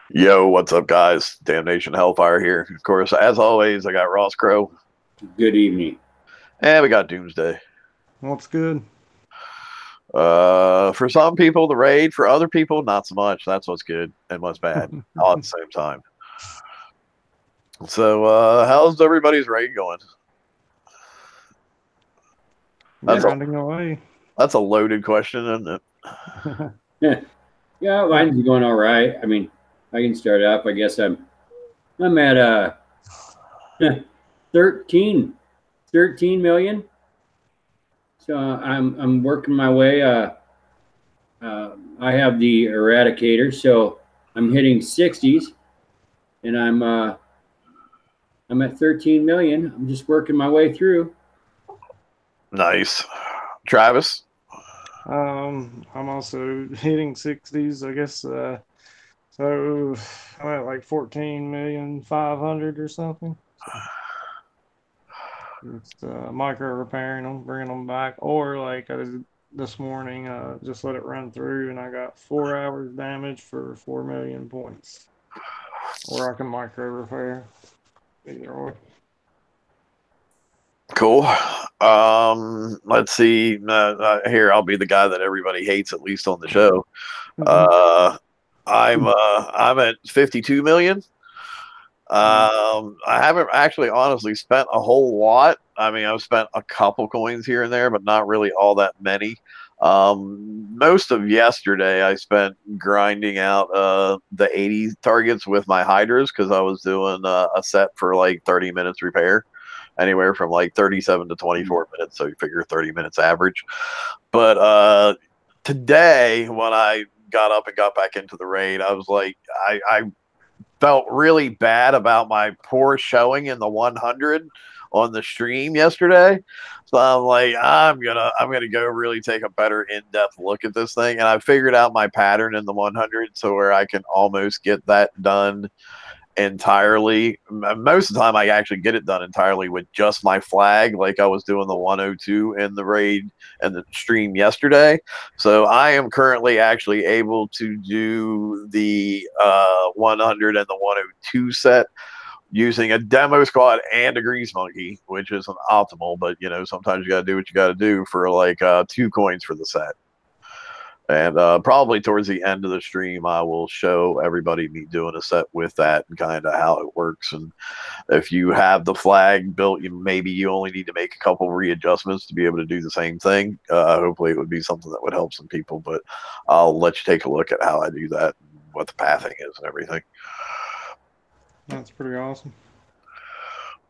Yo, what's up, guys? Damnation-n-Hellfire here. Of course, as always, I got Ross Crow. Good evening. And we got Doomsday. What's good? For some people, the raid. For other people, not so much. That's what's good and what's bad all at the same time. So, how's everybody's raid going? Rounding away. That's a loaded question, isn't it? Yeah, mine's going all right. I mean, I can start up. I guess I'm at 13 million. So I'm working my way. I have the eradicator, so I'm hitting 60s, and I'm at 13 million. I'm just working my way through. Nice. Travis? I'm also hitting 60s, I guess. So I'm at like 14,500,000 or something. It's micro repairing them, bringing them back, or like this morning, just let it run through, and I got 4 hours damage for 4 million points. Or I can micro repair, either or. Cool. Let's see. Here, I'll be the guy that everybody hates, at least on the show. I'm at 52 million. I haven't actually honestly spent a whole lot. I mean, I've spent a couple coins here and there, but not really all that many. Most of yesterday I spent grinding out the 80 targets with my hydras because I was doing a set for like 30 minutes repair, anywhere from like 37 to 24 minutes. So you figure 30 minutes average. But today, when I got up and got back into the raid, I was like, I felt really bad about my poor showing in the 100 on the stream yesterday. So I'm like, I'm gonna go really take a better in-depth look at this thing. And I figured out my pattern in the 100 so where I can almost get that done entirely. Most of the time I actually get it done entirely with just my flag, like I was doing the 102 in the raid and the stream yesterday. So I am currently actually able to do the 100 and the 102 set using a demo squad and a grease monkey, which isn't optimal, but you know, sometimes you gotta do what you gotta do for like 2 coins for the set. And probably towards the end of the stream, I will show everybody me doing a set with that and kind of how it works. And if you have the flag built, maybe you only need to make a couple readjustments to be able to do the same thing. Hopefully it would be something that would help some people, but I'll let you take a look at how I do that, and what the pathing is and everything. That's pretty awesome.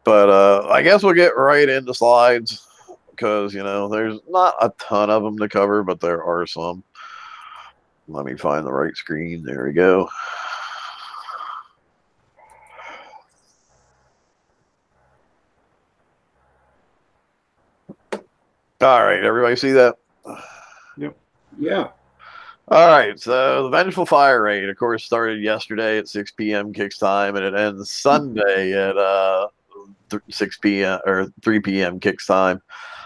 But I guess we'll get right into slides because, you know, there's not a ton of them to cover, but there are some. Let me find the right screen. There we go. All right, everybody see that? Yep. Yeah. All right, so the Vengeful Fire raid, of course, started yesterday at 6 p.m. kicks time, and it ends Sunday at 6 p.m. or 3 p.m. kicks time.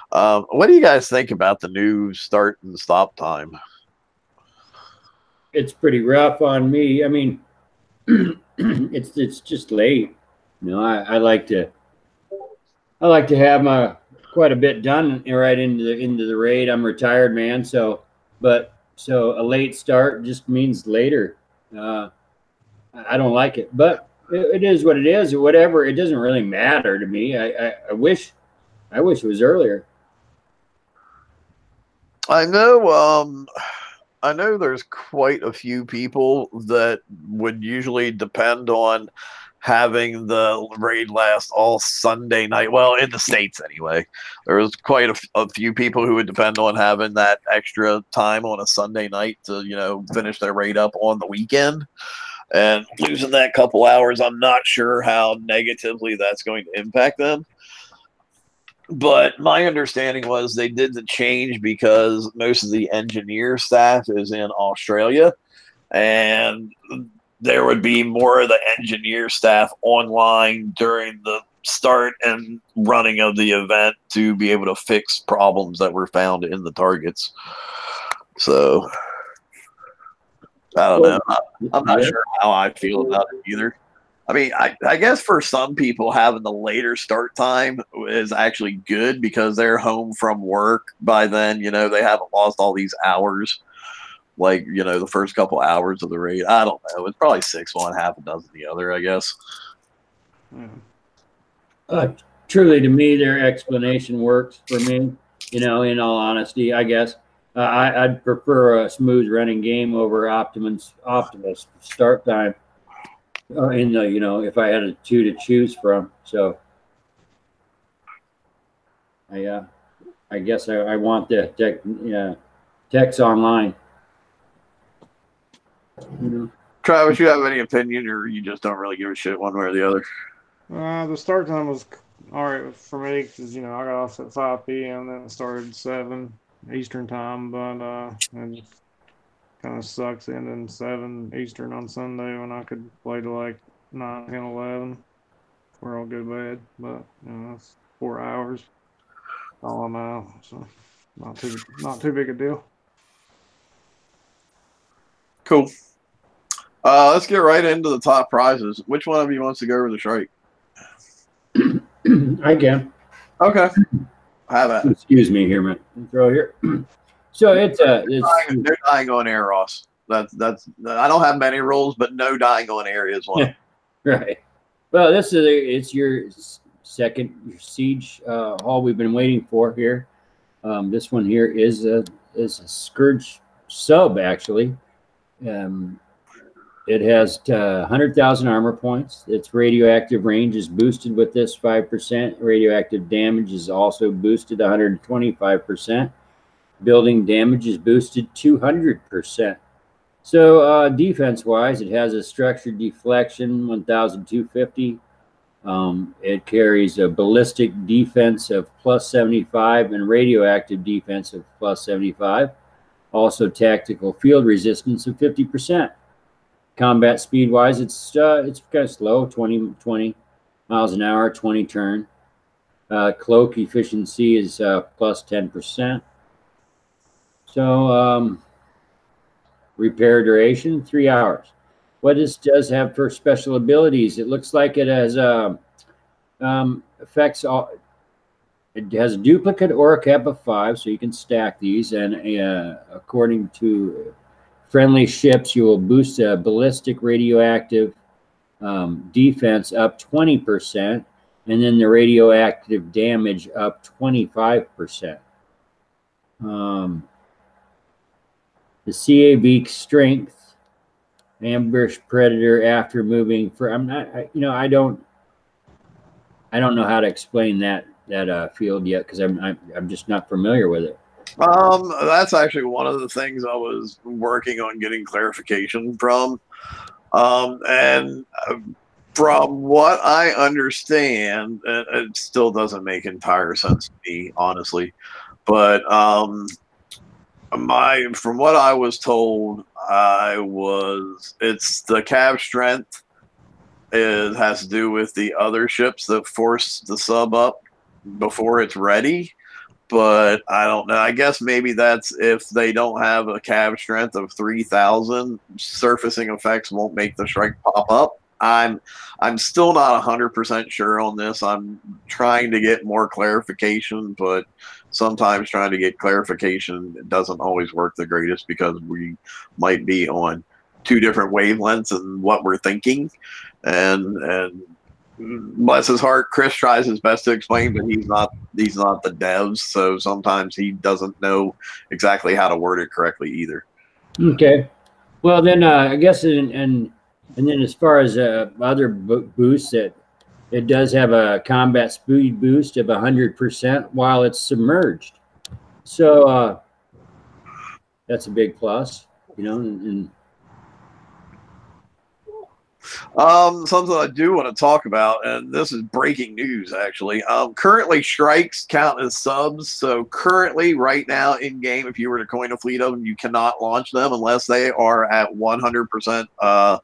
What do you guys think about the new start and stop time? It's pretty rough on me. I mean, it's just late. You know, I like to have my quite a bit done right into the raid. I'm retired, man. So a late start just means later. I don't like it, but it is what it is. Or whatever. It doesn't really matter to me. I wish it was earlier. I know there's quite a few people that would usually depend on having the raid last all Sunday night. Well, in the States anyway. There was quite a few people who would depend on having that extra time on a Sunday night to, you know, finish their raid up on the weekend. And losing that couple hours, I'm not sure how negatively that's going to impact them. But my understanding was they did the change because most of the engineer staff is in Australia, and there would be more of the engineer staff online during the start and running of the event to be able to fix problems that were found in the targets. So I don't know. I'm not Yeah. sure how I feel about it either. I mean, I guess for some people, having the later start time is actually good because they're home from work by then. You know, they haven't lost all these hours, like, you know, the first couple hours of the raid. I don't know. It's probably 6 one, half a dozen the other, I guess. Yeah. Truly, to me, their explanation works for me. You know, in all honesty, I guess I'd prefer a smooth running game over optimal start time. In the, you know, if I had a two to choose from, so I guess I want the techs online. You know? Travis, you have any opinion, or you just don't really give a shit one way or the other? The start time was all right for me because I got off at 5 p.m. Then it started 7 Eastern time, but it just kind of sucks ending 7 Eastern on Sunday when I could play to like 9, 10, 11. We're all good to bed, but that's 4 hours. All I'm out, so not too big a deal. Cool. Let's get right into the top prizes. Which one of you wants to go over the strike? I can. Okay. Have that. Excuse me here, man. Throw here. So it's no dying on air, Ross. That's I don't have many rules, but no dying on air is one. Right. Well, it's your second siege haul we've been waiting for here. This one here is a Scourge sub actually. It has 100,000 armor points. Its radioactive range is boosted with this 5%. Radioactive damage is also boosted 125%. Building damage is boosted 200%. So defense-wise, it has a structured deflection 1,250. It carries a ballistic defense of plus 75 and radioactive defense of plus 75. Also tactical field resistance of 50%. Combat speed-wise, it's kind of slow, 20 miles an hour, 20 turn. Cloak efficiency is plus 10%. So repair duration, 3 hours. What this does have for special abilities, it looks like it has effects. It has a duplicate aura cap of 5, so you can stack these. And according to friendly ships, you will boost a ballistic radioactive defense up 20%, and then the radioactive damage up 25%. The CAV strength, ambush predator after moving for. I'm not. I don't know how to explain that field yet because I'm just not familiar with it. That's actually one of the things I was working on getting clarification from. And from what I understand, it still doesn't make entire sense to me, honestly. But from what I was told, it's the cav strength. It has to do with the other ships that force the sub up before it's ready. But I don't know. I guess maybe that's if they don't have a cav strength of 3,000, surfacing effects won't make the strike pop up. I'm still not 100% sure on this. I'm trying to get more clarification, but sometimes trying to get clarification doesn't always work the greatest because we might be on 2 different wavelengths in what we're thinking. And bless his heart, Chris tries his best to explain, but he's not the devs, so sometimes he doesn't know exactly how to word it correctly either. Okay, well then I guess and then as far as other boosts, it does have a combat speed boost of 100% while it's submerged, so that's a big plus, and something I do want to talk about, and this is breaking news actually. Currently strikes count as subs, so currently right now in game, if you were to coin a fleet of them, you cannot launch them unless they are at 100%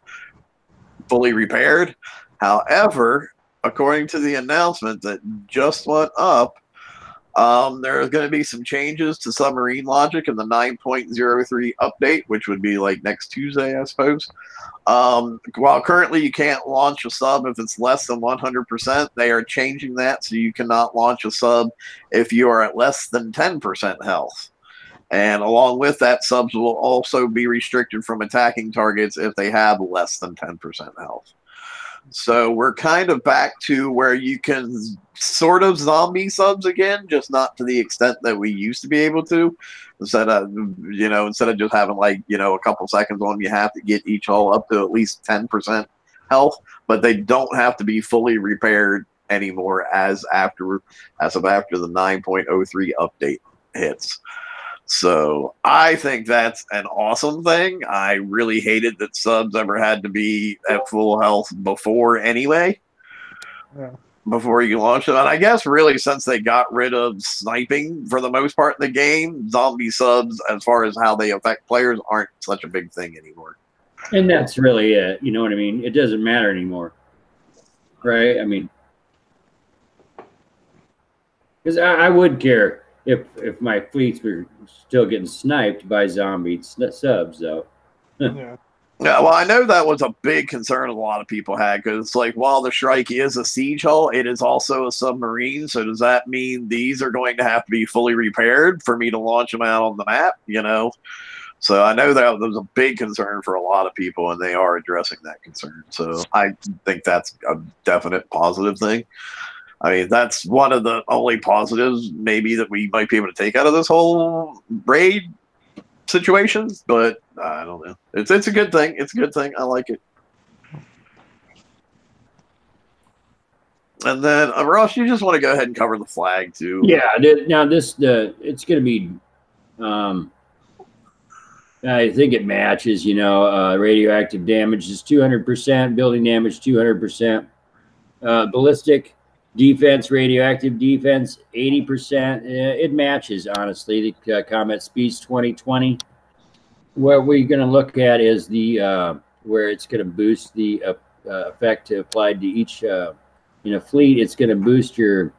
fully repaired. However, according to the announcement that just went up, There's going to be some changes to submarine logic in the 9.03 update, which would be like next Tuesday, I suppose. While currently you can't launch a sub if it's less than 100%, they are changing that so you cannot launch a sub if you are at less than 10% health. And along with that, subs will also be restricted from attacking targets if they have less than 10% health. So we're kind of back to where you can sort of zombie subs again, just not to the extent that we used to be able to. Instead of just having a couple seconds on, you have to get each hull up to at least 10% health, but they don't have to be fully repaired anymore as of after the 9.03 update hits. So I think that's an awesome thing. I really hated that subs ever had to be at full health before anyway. Yeah. Before you launch them. And I guess really since they got rid of sniping for the most part in the game, zombie subs, as far as how they affect players, aren't such a big thing anymore. And that's really it. You know what I mean? It doesn't matter anymore. Right? I mean, because I would care if my fleets were still getting sniped by zombie subs, though. Yeah. Yeah, well, I know that was a big concern a lot of people had because it's like, while the Shrike is a siege hull, it is also a submarine. So does that mean these are going to have to be fully repaired for me to launch them out on the map? So I know that was a big concern for a lot of people, and they are addressing that concern. So I think that's a definite positive thing. I mean, that's one of the only positives maybe that we might be able to take out of this whole raid situations, but I don't know. It's a good thing. It's a good thing. I like it. And then Ross, you just want to go ahead and cover the flag too. Yeah. Now it's going to be. I think it matches. Radioactive damage is 200%. Building damage 200%. Ballistic defense, radioactive defense 80%. It matches, honestly. The Comet Speeds 2020. What we're going to look at is the where it's going to boost the effect applied to each fleet. It's going to boost your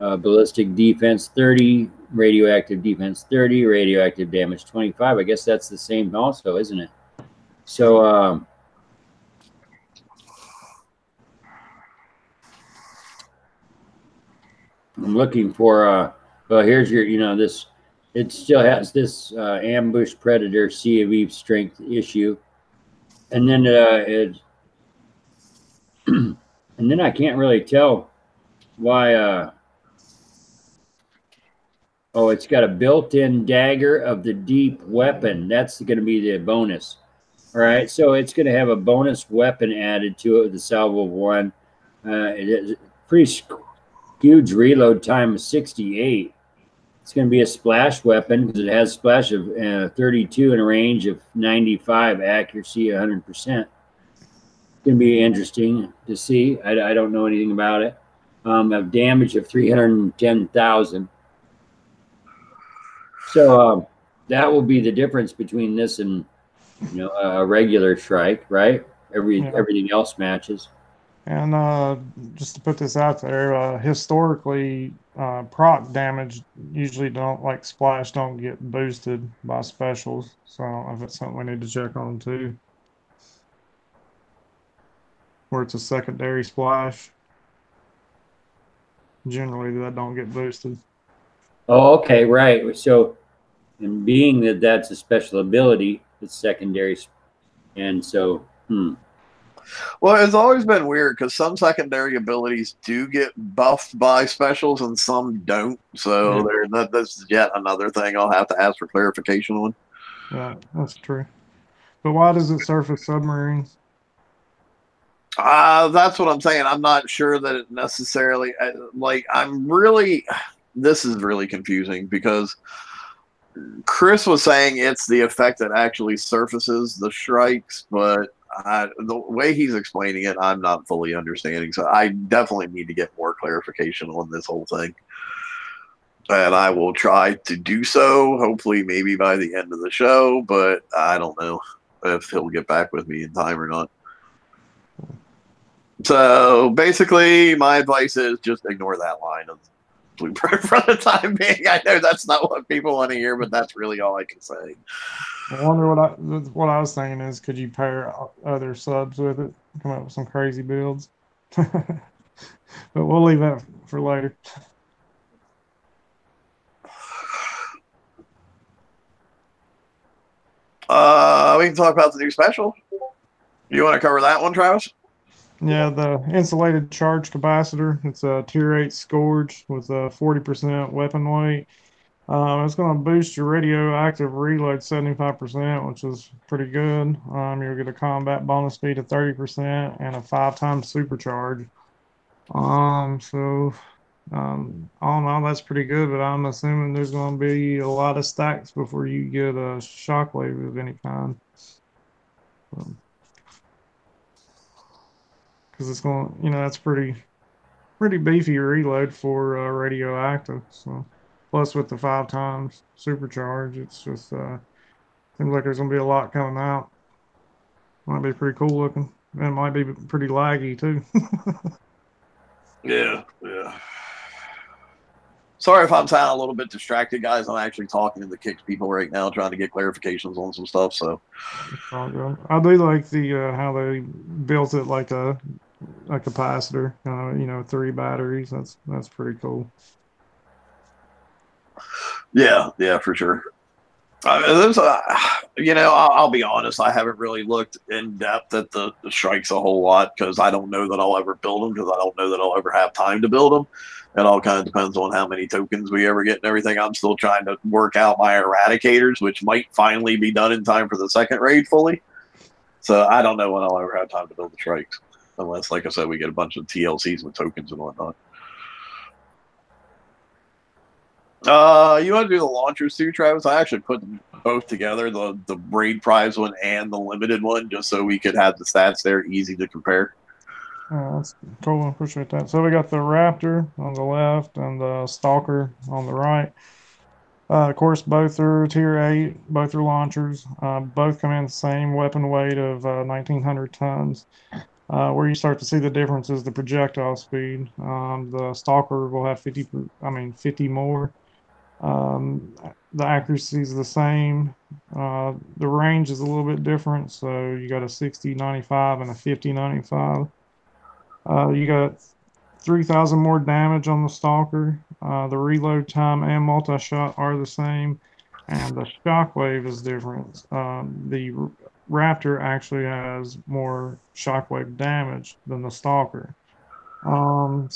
ballistic defense 30, radioactive defense 30, radioactive damage 25. I guess that's the same also, isn't it? So I'm looking for well, here's your this. It still has this ambush predator Sea of Eve strength issue, and then and then I can't really tell why. Oh, it's got a built-in dagger of the deep weapon. That's going to be the bonus. All right, so it's going to have a bonus weapon added to it with the salvo of 1. It is pretty huge reload time of 68. It's going to be a splash weapon because it has splash of 32 and a range of 95, accuracy 100%. It's going to be interesting to see. I don't know anything about it. A damage of 310,000. So that will be the difference between this and a regular Shrike, right? Everything else matches. And just to put this out there, historically, proc damage usually don't, splash don't get boosted by specials. So I don't know if it's something we need to check on too. Where it's a secondary splash. Generally, that don't get boosted. Oh, okay, right. So, and being that that's a special ability, it's secondary, and so, Well, it's always been weird because some secondary abilities do get buffed by specials and some don't. So that's yet another thing I'll have to ask for clarification on. Yeah, that's true. But why does it surface submarines? That's what I'm saying. I'm not sure that it necessarily this is really confusing because Chris was saying it's the effect that actually surfaces the Shrikes, but the way he's explaining it, I'm not fully understanding. So I definitely need to get more clarification on this whole thing. And I will try to do so, hopefully maybe by the end of the show, but I don't know if he'll get back with me in time or not. So basically, my advice is just ignore that line of blueprint for the time being. I know that's not what people want to hear, but that's really all I can say. I wonder what I was saying is, could you pair other subs with it, come up with some crazy builds? But we'll leave that for later. We can talk about the new special. You want to cover that one, Travis? Yeah, the insulated charge capacitor. It's a tier 8 Scourge with a 40% weapon weight. It's going to boost your radioactive reload 75%, which is pretty good. You'll get a combat bonus speed of 30% and a 5-time supercharge. All in all, that's pretty good, but I'm assuming there's going to be a lot of stacks before you get a shockwave of any kind. Because it's going to, that's pretty beefy reload for radioactive. So, plus with the 5 times supercharge, it's just seems like there's going to be a lot coming out. Might be pretty cool looking. And it might be pretty laggy too. Yeah. Sorry if I'm sounding a little bit distracted, guys. I'm actually talking to the Kicks people right now, trying to get clarifications on some stuff. So, I do like the how they built it like a capacitor. 3 batteries. That's pretty cool. Yeah, for sure. I'll be honest. I haven't really looked in depth at the strikes a whole lot because I don't know that I'll ever build them because I don't know that I'll ever have time to build them. It all kind of depends on how many tokens we ever get and everything. I'm still trying to work out my eradicators, which might finally be done in time for the second raid fully. So I don't know when I'll ever have time to build the strikes unless, like I said, we get a bunch of TLCs with tokens and whatnot. You want to do the launchers too, Travis? I actually put them both together, the raid prize one and the limited one, just so we could have the stats there easy to compare. That's cool. I appreciate that. So we got the Raptor on the left and the Stalker on the right. Of course, both are tier 8. Both are launchers. Both come in the same weapon weight of 1,900 tons. Where you start to see the difference is the projectile speed. The Stalker will have 50 more. The accuracy is the same. The range is a little bit different. So you got a 60-95 and a 50-95. You got 3,000 more damage on the Stalker. The reload time and multi-shot are the same, and the shockwave is different. The Raptor actually has more shockwave damage than the Stalker. I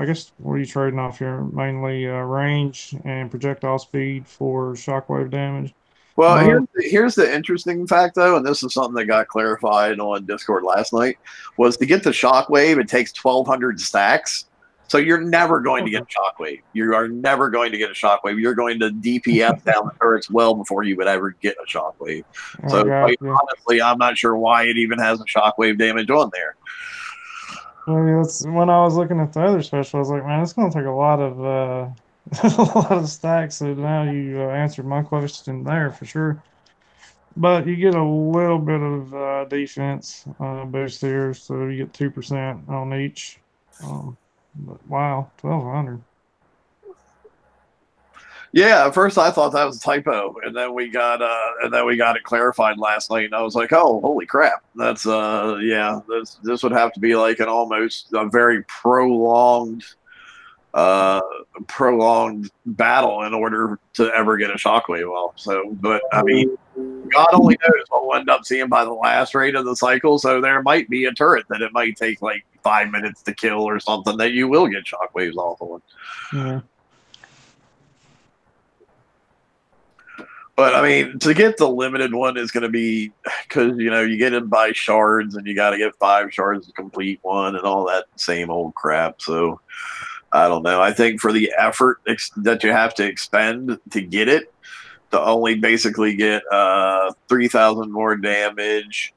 guess what are you trading off here? Mainly range and projectile speed for shockwave damage. Well, here's the interesting fact, though, and this is something that got clarified on Discord last night, was to get the shockwave, it takes 1,200 stacks. So you're never going to get a shockwave. You are never going to get a shockwave. You're going to DPS down the turrets well before you would ever get a shockwave. So quite honestly, I'm not sure why it even has a shockwave damage on there. Well, that's when I was looking at the other special, I was like, man, it's going to take a lot of a lot of stacks. So now you answered my question there for sure. But you get a little bit of defense boost here, so you get 2% on each. But wow, 1,200. Yeah, at first I thought that was a typo, and then we got it clarified last night, and I was like, oh, holy crap, that's this would have to be like an almost a very prolonged battle in order to ever get a shockwave off. So, but I mean, God only knows what we'll end up seeing by the last raid of the cycle. So there might be a turret that it might take like 5 minutes to kill or something that you will get shockwaves off of. Yeah. But I mean, to get the limited one is going to be because you get it by shards and you got to get 5 shards to complete one and all that same old crap. So I don't know. I think for the effort that you have to expend to get it, to only basically get 3,000 more damage,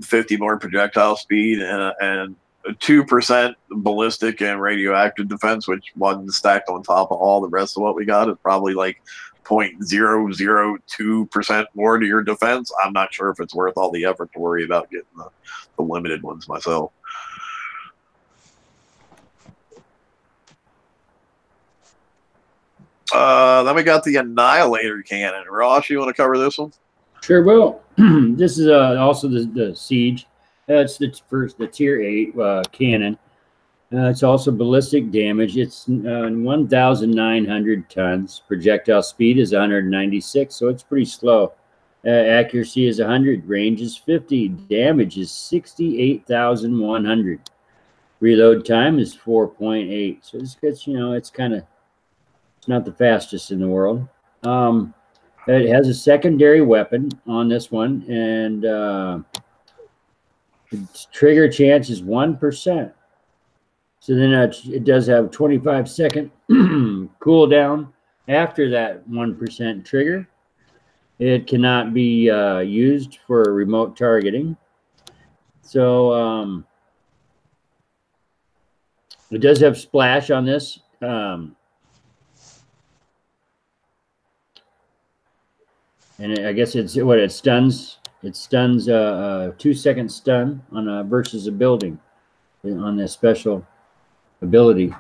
50 more projectile speed, and 2% ballistic and radioactive defense, which wasn't stacked on top of all the rest of what we got, is probably like 0.002% more to your defense. I'm not sure if it's worth all the effort to worry about getting the limited ones myself. Then we got the Annihilator cannon. Ross, you want to cover this one? Sure will. This is also the Siege. It's the tier 8 cannon. It's also ballistic damage. It's 1,900 tons. Projectile speed is 196, so it's pretty slow. Accuracy is 100. Range is 50. Damage is 68,100. Reload time is 4.8. So this gets, it's not the fastest in the world. It has a secondary weapon on this one, and its trigger chance is 1%. So then it does have 25-second cooldown after that 1% trigger. It cannot be used for remote targeting. So it does have splash on this. And I guess it stuns. It stuns a 2-second stun on versus a building on this special ability.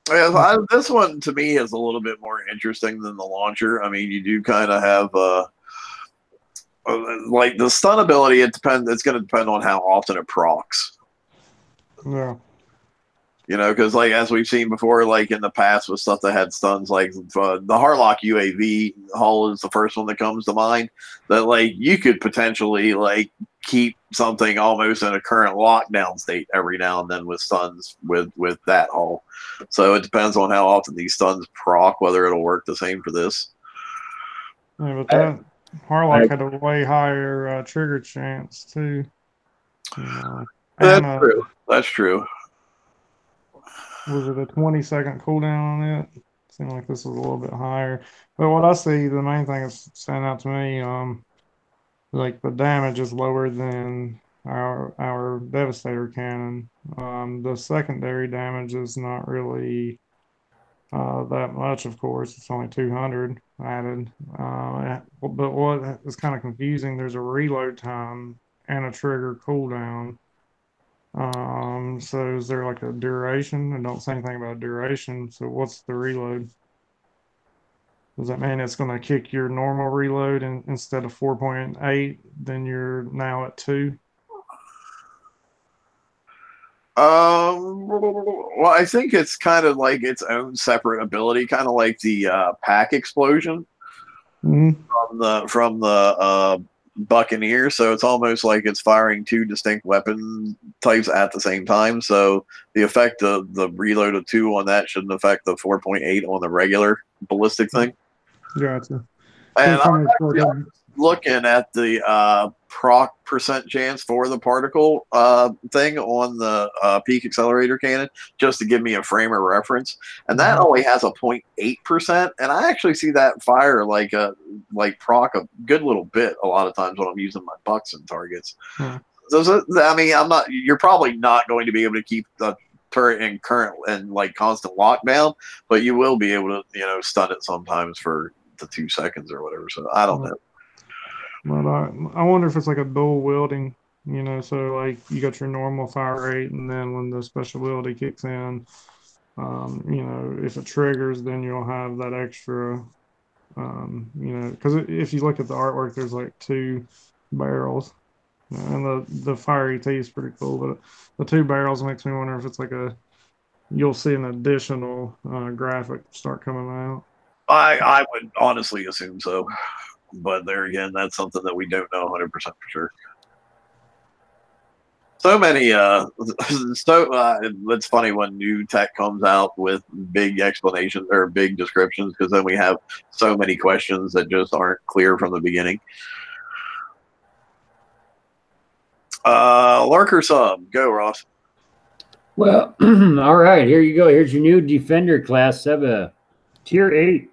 Yeah, this one to me is a little bit more interesting than the launcher. I mean, you do kind of have like the stun ability. It's going to depend on how often it procs. Yeah. Because like as we've seen before, like in the past with stuff that had stuns, like the Harlock UAV hull is the first one that comes to mind. That like you could potentially like keep something almost in a current lockdown state every now and then with stuns with that hull. So it depends on how often these stuns proc, whether it'll work the same for this. Yeah, but that Harlock had a way higher trigger chance too. That's true. That's true. Was it a 20-second cooldown on it? Seemed like this was a little bit higher. But what I see, the main thing that's standing out to me, like the damage is lower than our Devastator cannon. The secondary damage is not really that much, of course. It's only 200 added. But what is kind of confusing, there's a reload time and a trigger cooldown. So is there like a duration? I don't say anything about duration. So what's the reload? Does that mean it's going to kick your normal reload instead of 4.8? Then you're now at 2? Well, I think it's kind of like its own separate ability, kind of like the pack explosion from the Buccaneer. So it's almost like it's firing 2 distinct weapon types at the same time. So the effect of the reload of 2 on that shouldn't affect the 4.8 on the regular ballistic thing. Gotcha. And I'm looking at the proc percent chance for the particle thing on the peak accelerator cannon, just to give me a frame of reference, and that only has a 0.8%, and I actually see that fire like proc a good little bit a lot of times when I'm using my bucks and targets. So I mean, you're probably not going to be able to keep the turret in current and like constant lockdown, but you will be able to stun it sometimes for the 2 seconds or whatever. So I don't know. But I wonder if it's like a dual wielding, so like you got your normal fire rate, and then when the special ability kicks in, if it triggers, then you'll have that extra, because if you look at the artwork, there's like 2 barrels, and the fire ET is pretty cool, but the 2 barrels makes me wonder if it's like you'll see an additional graphic start coming out. I would honestly assume so. But there again, that's something that we don't know 100% for sure. So many, it's funny when new tech comes out with big explanations or big descriptions, because then we have so many questions that just aren't clear from the beginning. Lurker sub, go Ross. Well, all right, here you go. Here's your new Defender class sub, tier 8.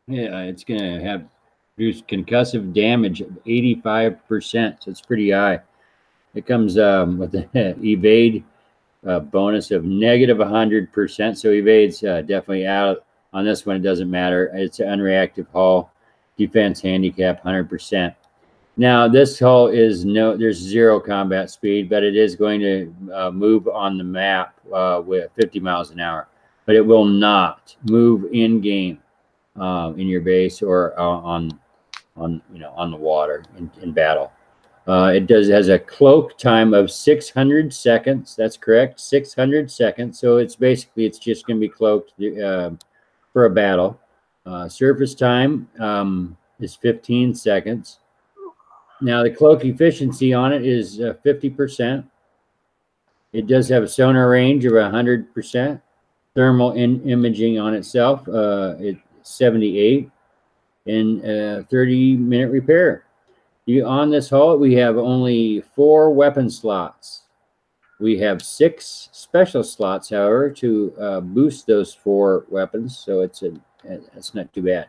Yeah, it's gonna have produce concussive damage of 85%, so it's pretty high. It comes with an evade bonus of negative 100%, so evade's definitely out. On this one, it doesn't matter. It's an unreactive hull. Defense handicap 100%. Now this hull is there's 0 combat speed, but it is going to move on the map with 50 miles an hour. But it will not move in game in your base or on the water in battle. It has a cloak time of 600 seconds. That's correct, 600 seconds. So it's just going to be cloaked for a battle. Surface time is 15 seconds. Now the cloak efficiency on it is 50%. It does have a sonar range of 100%. Thermal imaging on itself, it's 78, and 30-minute repair. On this hull, we have only 4 weapon slots. We have 6 special slots, however, to boost those 4 weapons. So it's not too bad.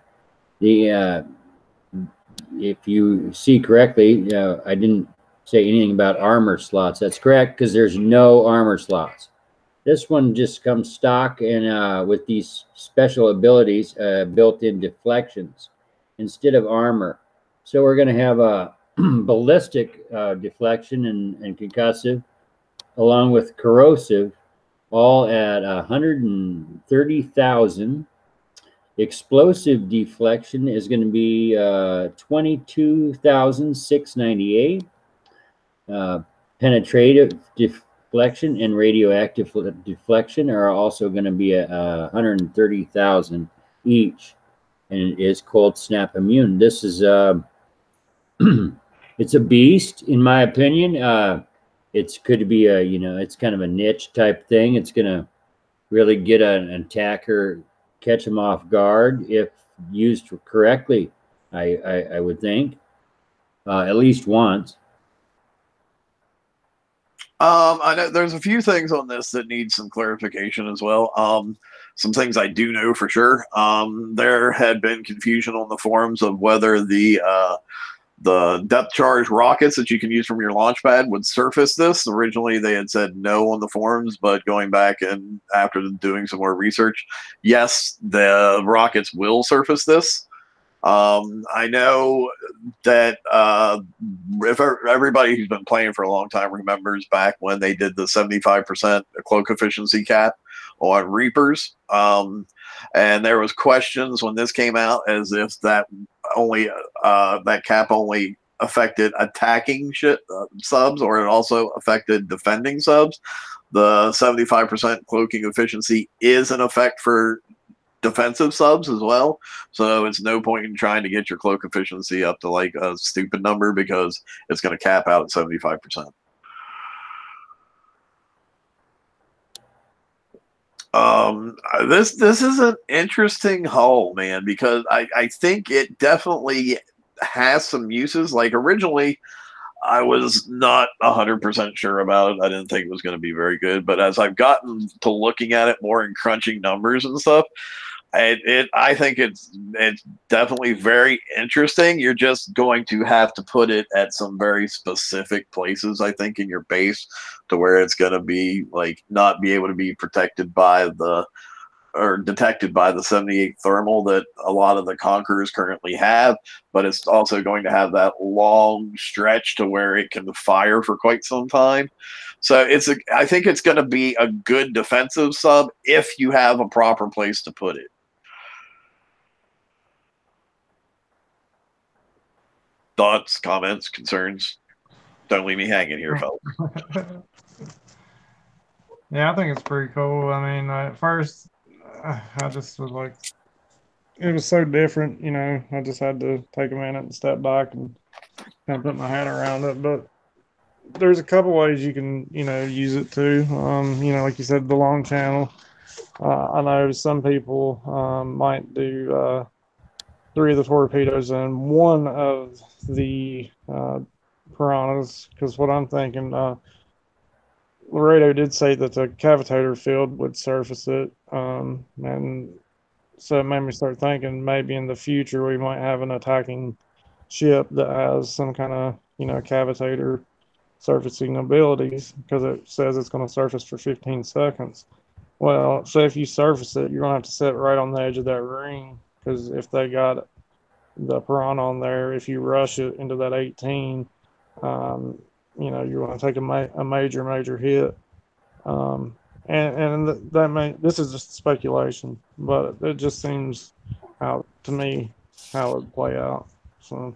If you see correctly, I didn't say anything about armor slots. That's correct, because there's no armor slots. This one just comes stock and with these special abilities, built-in deflections instead of armor. So we're going to have a ballistic deflection and concussive, along with corrosive, all at 130,000. Explosive deflection is going to be 22,698. Penetrative deflection and radioactive deflection are also going to be at 130,000 each, and it is cold snap immune. This is it's a beast, in my opinion. It's could be it's kind of a niche type thing. It's going to really get an attacker, catch them off guard if used correctly. I would think at least once. I know there's a few things on this that need some clarification as well. Some things I do know for sure. There had been confusion on the forums of whether the depth charge rockets that you can use from your launch pad would surface this. Originally, they had said no on the forums, but going back and after doing some more research, yes, the rockets will surface this. I know that if everybody who's been playing for a long time remembers back when they did the 75% cloak efficiency cap on Reapers, and there was questions when this came out as if that cap only affected attacking subs, or it also affected defending subs. The 75% cloaking efficiency is in effect for defensive subs as well, so it's no point in trying to get your cloak efficiency up to like a stupid number, because it's going to cap out at 75%. This is an interesting hull, man, because I think it definitely has some uses. Like originally, I was not 100% sure about it. I didn't think it was going to be very good, but as I've gotten to looking at it more and crunching numbers and stuff, I think it's definitely very interesting. You're just going to have to put it at some very specific places, I think, in your base, to where it's going to be like not be able to be protected by or detected by the 78 thermal that a lot of the Conquerors currently have, but it's also going to have that long stretch to where it can fire for quite some time. So I think it's going to be a good defensive sub if you have a proper place to put it. Thoughts, comments, concerns? Don't leave me hanging here, fellas. Yeah, I think it's pretty cool. I mean, at first, I just was like, it was so different, you know. I just had to take a minute and step back and kind of put my head around it. But there's a couple ways you can, use it too. Like you said, the long channel. I know some people might do 3 of the torpedoes and 1 of the piranhas, because what I'm thinking, Laredo did say that the cavitator field would surface it, and so it made me start thinking maybe in the future we might have an attacking ship that has some kind of cavitator surfacing abilities, because it says it's going to surface for 15 seconds. Well, so if you surface it, you're going to have to sit right on the edge of that ring, because if they got the piranha on there, if you rush it into that 18, you know, you're going to take a major hit. And that may, this is just speculation, but it just seems how to me how it would play out. So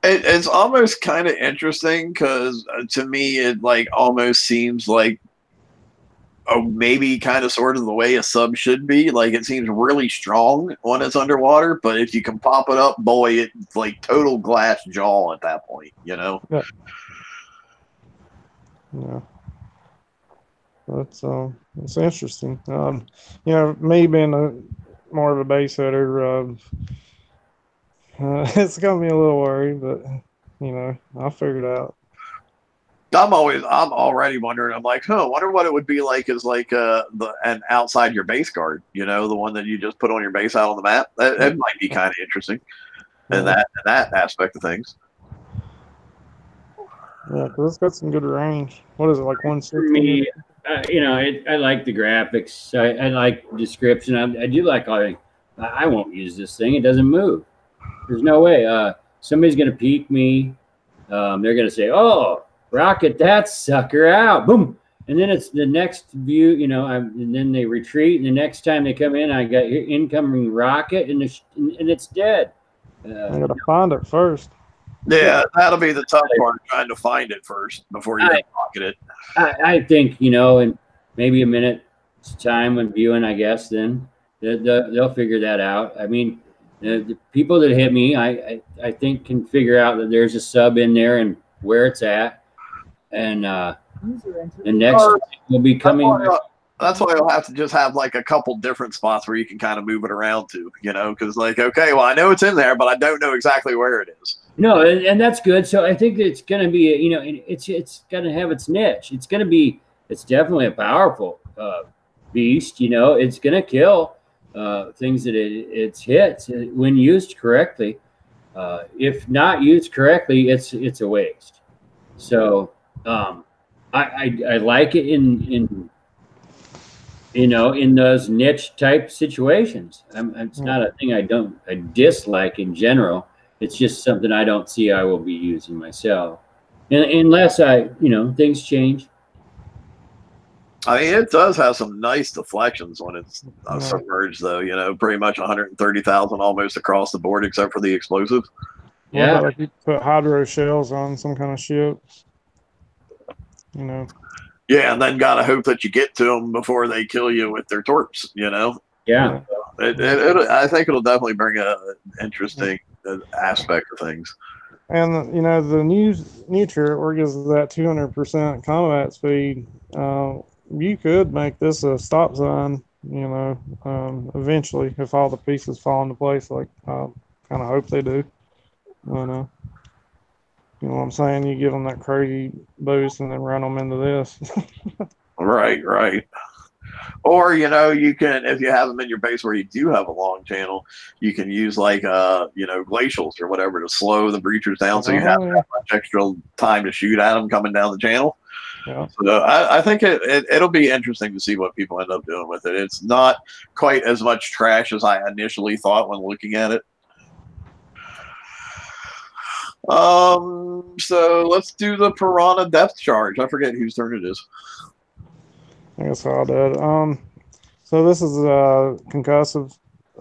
It's almost kind of interesting because to me it like almost seems like maybe kind of sort of the way a sub should be. Like it seems really strong when it's underwater, but if you can pop it up, boy, it's like total glass jaw at that point, you know? yeah. Yeah. It's interesting. You know, me being more of a base hitter, it's gonna be a little worried, but you know, I'll figure it out. I'm already wondering. I'm like, wonder what it would be like as like an outside your base card, you know, the one that you just put on your base out on the map. That might be kind of interesting, in that aspect of things. Yeah, because it's got some good range. What is it, like 160? For me, you know, I like the graphics. I like description. I do like all. I won't use this thing. It doesn't move. There's no way. Somebody's gonna peek me. They're gonna say, "Oh, rocket that sucker out!" Boom, and then it's the next view. You know, and then they retreat. And the next time they come in, I got incoming rocket, and it's dead. I gotta find it first. Yeah, that'll be the tough part, trying to find it first before you can rocket it. I think, you know, in maybe a minute's time when viewing, I guess, then they'll figure that out. I mean, the people that hit me, I think can figure out that there's a sub in there and where it's at, and next will be coming. That's why you'll have to just have like a couple different spots where you can kind of move it around to, you know, because like, okay, well, I know it's in there, but I don't know exactly where it is. No, and that's good. So I think it's going to be, you know, it's going to have its niche. It's definitely a powerful beast. You know, it's going to kill things that it hits when used correctly. If not used correctly, it's a waste. So I like it in you know, in those niche type situations. It's not a thing I dislike in general. It's just something I don't see I will be using myself, unless you know, things change. I mean, it does have some nice deflections when it's submerged, though. You know, pretty much 130,000 almost across the board, except for the explosive. Yeah, like you put hydro shells on some kind of ship. You know. Yeah, and then gotta hope that you get to them before they kill you with their torps. You know. Yeah. I think it'll definitely bring an interesting aspect of things. And you know, the new turret where it gives that 200% combat speed. You could make this a stop sign. You know, eventually, if all the pieces fall into place, like I kind of hope they do. I don't know. You know what I'm saying? You give them that crazy boost and then run them into this. Right. Or, you know, you can, if you have them in your base where you do have a long channel, you can use like, you know, glacials or whatever to slow the breachers down so you have that much extra time to shoot at them coming down the channel. Yeah. So I think it'll be interesting to see what people end up doing with it. It's not quite as much trash as I initially thought when looking at it. So let's do the Piranha depth charge. I forget whose turn it is. I guess I did. So this is a concussive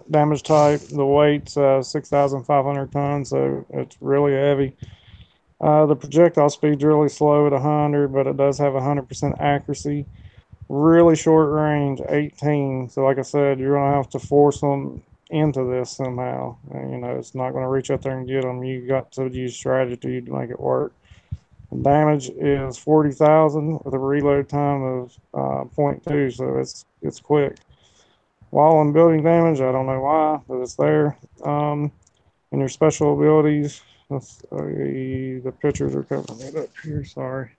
damage type. The weight's 6,500 tons, so it's really heavy. The projectile speed's really slow at 100, but it does have 100% accuracy. Really short range, 18. So like I said, you're going to have to force them into this somehow. And, you know, it's not going to reach out there and get them. You got to use strategy to make it work. The damage is 40,000 with a reload time of 0.2, so it's quick. Wall and building damage, I don't know why, but it's there. And your special abilities, the pictures are covering it up here. Sorry.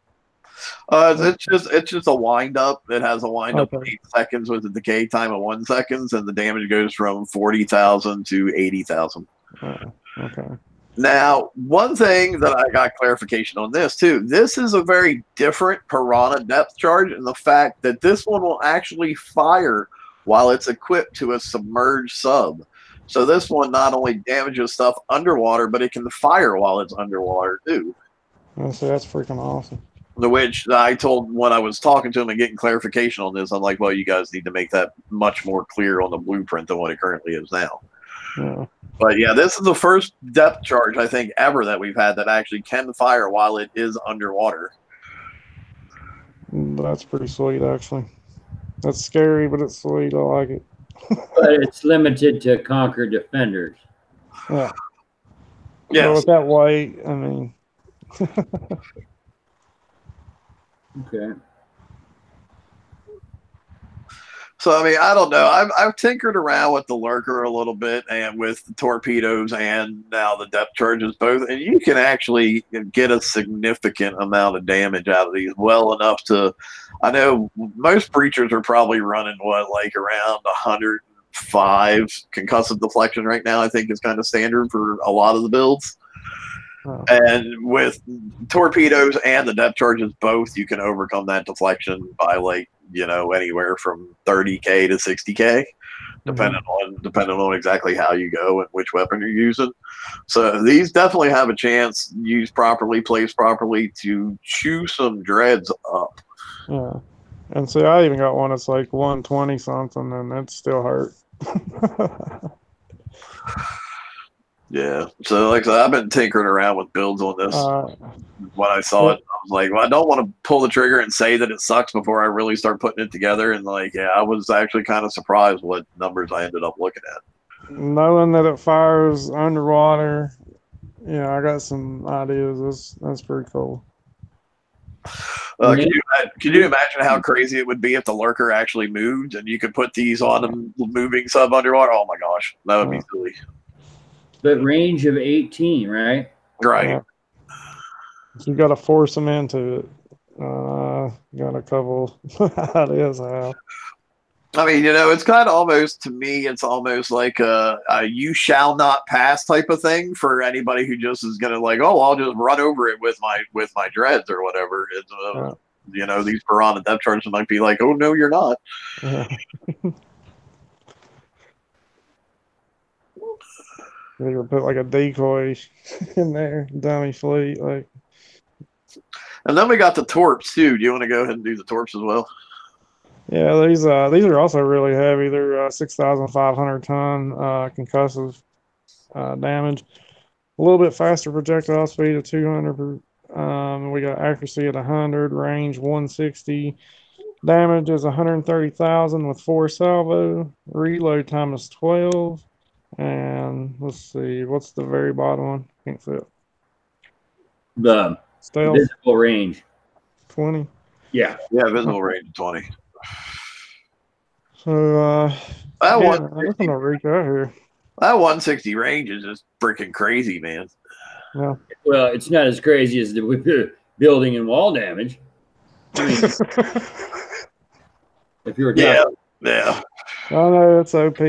It's just a wind up. It has a wind up of 8 seconds with a decay time of 1 second, and the damage goes from 40,000 to 80,000. Okay. Now, one thing that I got clarification on this too. This is a very different Piranha depth charge in the fact that this one will actually fire while it's equipped to a submerged sub. So this one not only damages stuff underwater, but it can fire while it's underwater too. So that's freaking awesome. Which I told when I was talking to him and getting clarification on this, I'm like, well, you guys need to make that much more clear on the blueprint than what it currently is now. Yeah. But yeah, this is the first depth charge I think ever that we've had that actually can fire while it is underwater. That's pretty sweet, actually. That's scary, but it's sweet. I like it. But it's limited to conquer defenders. Yeah. Yeah. So with that weight, I mean. Okay. So I mean, I don't know. I've tinkered around with the lurker a little bit, and with the torpedoes, and now the depth charges both, and you can actually get a significant amount of damage out of these. Well enough to, I know most breachers are probably running like around 105 concussive deflection right now. I think is kind of standard for a lot of the builds. Oh. And with torpedoes and the depth charges both, you can overcome that deflection by anywhere from 30K to 60K, depending on exactly how you go and which weapon you're using. So these definitely have a chance, used properly, placed properly, to chew some dreads up. Yeah. And see, I even got one that's like 120 something, and it still hurt. Yeah. So like I said, I've been tinkering around with builds on this. When I saw it, I was like, well, I don't want to pull the trigger and say that it sucks before I really start putting it together. And I was actually kind of surprised what numbers I ended up looking at. Knowing that it fires underwater, I got some ideas. That's pretty cool. Can you imagine how crazy it would be if the lurker actually moved and you could put these on a moving sub underwater? Oh my gosh, that would be silly. But range of 18, right? Right. Yeah. You got to force them into it. Got a couple ideas how. I mean, it's kind of almost, to me, it's almost like a you shall not pass type of thing for anybody who just is going to I'll just run over it with my dreads or whatever. It's, these piranha depth charges might be like, oh, no, you're not. Yeah. You could put like a decoy in there, dummy fleet, like. And then we got the torps too. Do you want to go ahead and do the torps as well? Yeah, these are also really heavy. They're 6,500 ton concussive damage. A little bit faster projectile speed of 200. We got accuracy at 100, range 160. Damage is 130,000 with 4 salvo. Reload time is 12. And let's see, what's the very bottom one? Can't see it. The Stealth. visible range. 20. Yeah, visible range 20. So that I'm just gonna reach out here. That 160 range is just freaking crazy, man. Yeah. Well, it's not as crazy as the building and wall damage. I mean, if you're yeah. I know it's OP.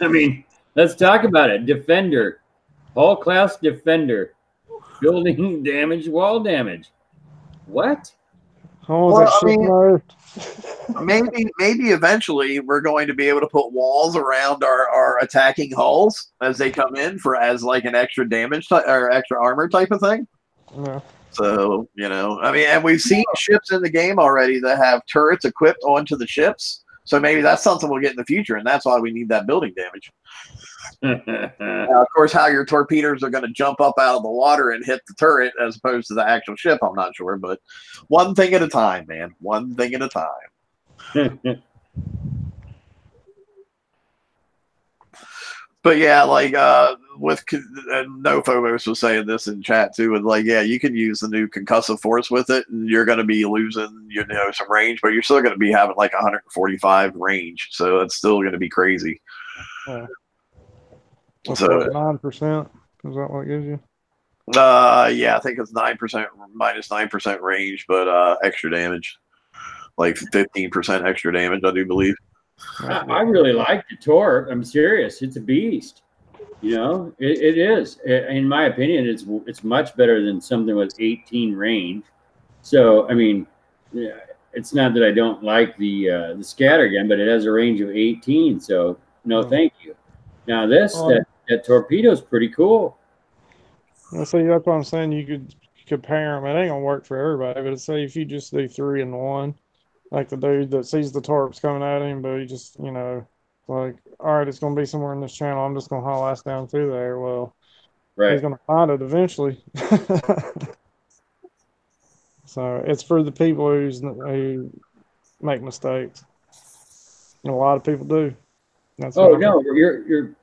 I mean, let's talk about it. Defender, all class defender, building damage, wall damage. What? Maybe eventually we're going to be able to put walls around our attacking hulls as they come in as like an extra damage or extra armor type of thing. Yeah. So and we've seen ships in the game already that have turrets equipped onto the ships. So maybe that's something we'll get in the future, and that's why we need that building damage. Of course, how your torpedoes are going to jump up out of the water and hit the turret as opposed to the actual ship, I'm not sure. But one thing at a time, man. One thing at a time. But yeah, with NoPhobos was saying this in chat too, and you can use the new concussive force with it, and you're going to be losing some range, but you're still going to be having 145 range, so it's still going to be crazy. Yeah. So 9%, is that what it gives you? Yeah, I think it's 9% minus 9% range, but extra damage, 15% extra damage, I do believe. I really like the torp. I'm serious. It's a beast. It is. In my opinion, it's much better than something with 18 range. So, I mean, it's not that I don't like the scattergun, but it has a range of 18. So, no, thank you. Now that torpedo's pretty cool. I see, that's what I'm saying. You could compare them. It ain't gonna work for everybody, but say if you just do 3-in-1, like the dude that sees the tarps coming at him, but he just, like, all right, it's gonna be somewhere in this channel. I'm just gonna haul ass down through there. Well, he's Right. gonna find it eventually. So it's for the people who make mistakes. And a lot of people do. That's Oh what I'm. no, you're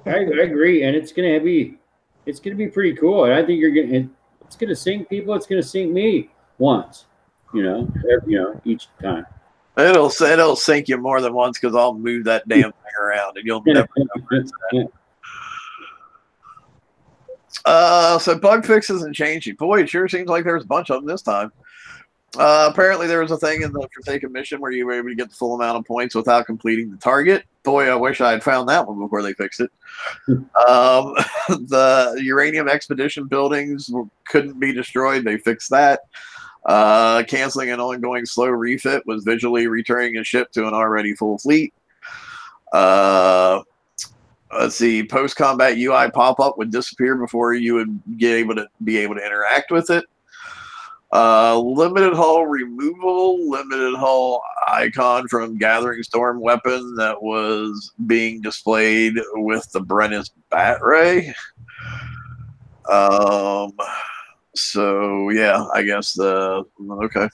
I agree, and it's gonna be pretty cool, and I think it's gonna sink people. It's gonna sink me once, each time. It'll sink you more than once because I'll move that damn thing around and you'll never know where it's at. So bug fixes and changing. Boy, it sure seems like there's a bunch of them this time. Apparently, there was a thing in the Forsaken mission where you were able to get the full amount of points without completing the target. Boy, I wish I had found that one before they fixed it. The uranium expedition buildings couldn't be destroyed. They fixed that. Canceling an ongoing slow refit was visually returning a ship to an already full fleet. Let's see, post-combat UI pop-up would disappear before you would be able to interact with it. Limited hull removal, limited hull icon from Gathering Storm weapon that was being displayed with the Brennus Bat Ray. So yeah, I guess okay.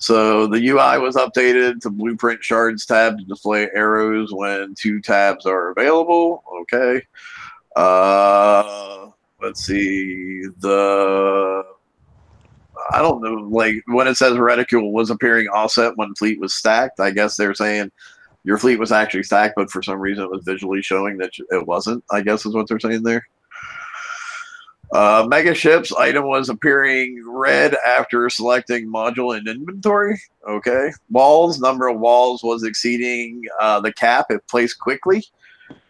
So the UI was updated to Blueprint Shards tab to display arrows when 2 tabs are available. Okay. Let's see. I don't know, like when it says reticule was appearing offset when fleet was stacked, I guess they're saying your fleet was actually stacked, but for some reason it was visually showing that it wasn't, I guess is what they're saying there. Mega ships item was appearing red after selecting module in inventory. Okay. Walls, number of walls was exceeding the cap it placed quickly.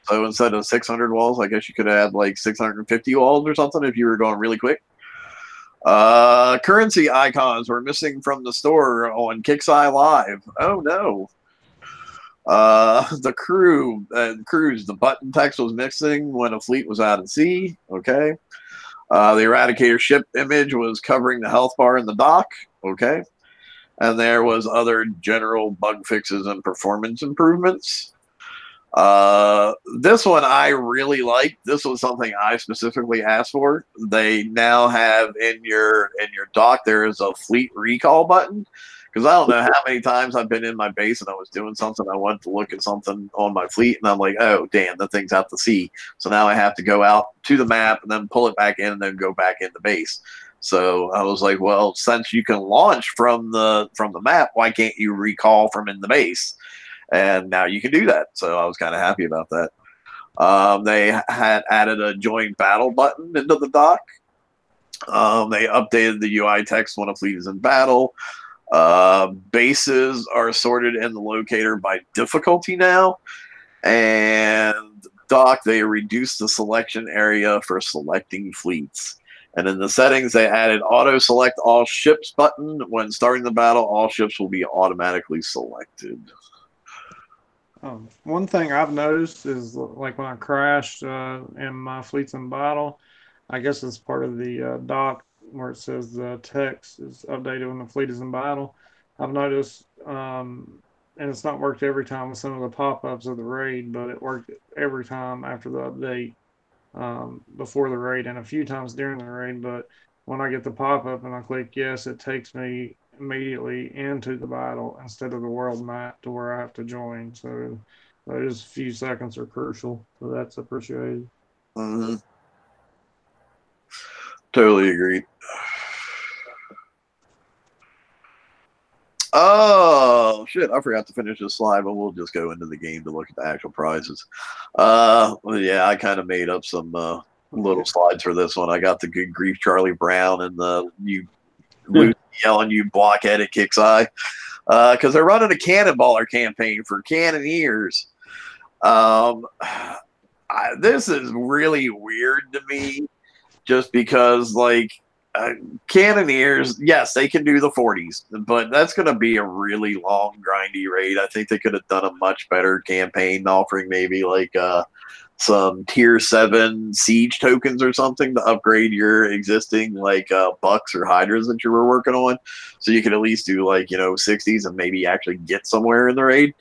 So instead of 600 walls, I guess you could add like 650 walls or something if you were going really quick. Currency icons were missing from the store on Kixeye Live. Oh no. The cruise, the button text was missing when a fleet was out at sea. Okay. The Eradicator ship image was covering the health bar in the dock. Okay. And there was other general bug fixes and performance improvements. This one I really liked. This was something I specifically asked for. They now have in your dock there is a fleet recall button. Because I don't know how many times I've been in my base and I was doing something. I wanted to look at something on my fleet, and I'm like, oh, damn, that thing's out to sea. So now I have to go out to the map and then pull it back in and then go back in the base. So I was like, well, since you can launch from the map, why can't you recall from in the base? And now you can do that. So I was kind of happy about that. They had added a join battle button into the dock. They updated the UI text when a fleet is in battle. Bases are sorted in the locator by difficulty now, and dock they reduced the selection area for selecting fleets. And in the settings, they added auto select all ships button. When starting the battle, all ships will be automatically selected. One thing I've noticed is like when I crashed and my fleet's in battle, I guess it's part of the dock where it says the text is updated when the fleet is in battle. I've noticed, and it's not worked every time with some of the pop-ups of the raid, but it worked every time after the update before the raid and a few times during the raid. But when I get the pop-up and I click yes, it takes me immediately into the battle instead of the world map to where I have to join. So those few seconds are crucial. So that's appreciated. Mm-hmm. Totally agreed. Oh shit! I forgot to finish this slide, but we'll just go into the game to look at the actual prizes. Yeah, I kind of made up some little slides for this one. I got the Good Grief Charlie Brown and the you yelling you blockheaded Kixeye because they're running a Cannonballer campaign for Cannoneers. This is really weird to me, just because like Cannoneers, yes, they can do the 40s, but that's going to be a really long, grindy raid. I think they could have done a much better campaign, offering maybe like some tier 7 siege tokens or something to upgrade your existing like bucks or hydras that you were working on, so you could at least do like 60s and maybe actually get somewhere in the raid.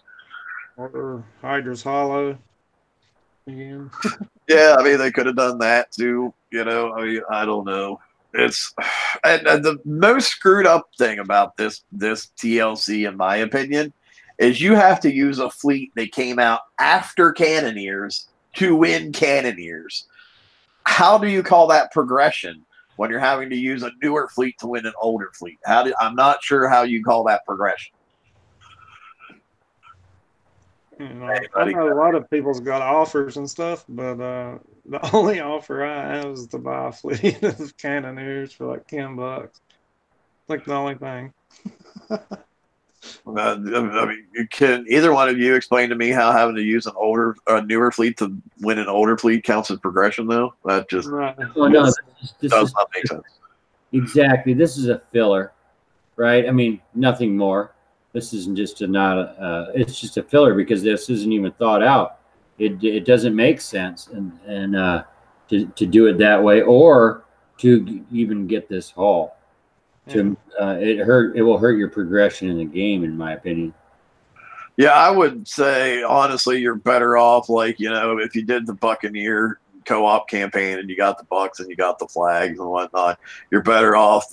Or Hydra's Hollow again. Yeah, I mean they could have done that too. I mean I don't know. It's and the most screwed up thing about this TLC, in my opinion, is you have to use a fleet that came out after Cannoneers to win Cannoneers. How do you call that progression when you're having to use a newer fleet to win an older fleet? I'm not sure how you call that progression. I know a lot of people's got offers and stuff, but the only offer I have is to buy a fleet of Cannoneers for like $10. Like the only thing. I mean, can either one of you explain to me how having to use a newer fleet to win an older fleet counts as progression, though? That just this does not make sense. Exactly. This is a filler, right? I mean, nothing more. This isn't just it's just a filler because this isn't even thought out. It doesn't make sense and to do it that way or to even get this haul. It will hurt your progression in the game, in my opinion. Yeah, I would say honestly, you're better off like if you did the Buccaneer co-op campaign and you got the bucks and you got the flags and whatnot, you're better off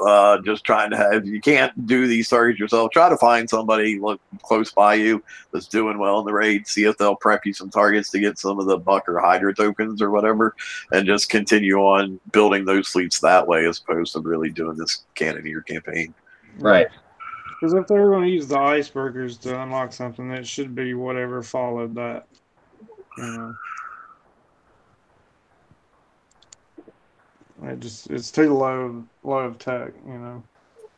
just trying to have. You can't do these targets yourself. Try to find somebody look close by you that's doing well in the raid. See if they'll prep you some targets to get some of the buck or hydra tokens or whatever, and just continue on building those fleets that way as opposed to really doing this Cannoneer campaign. Right. Because if they're going to use the icebreakers to unlock something, it should be whatever followed that. It's too low of tech,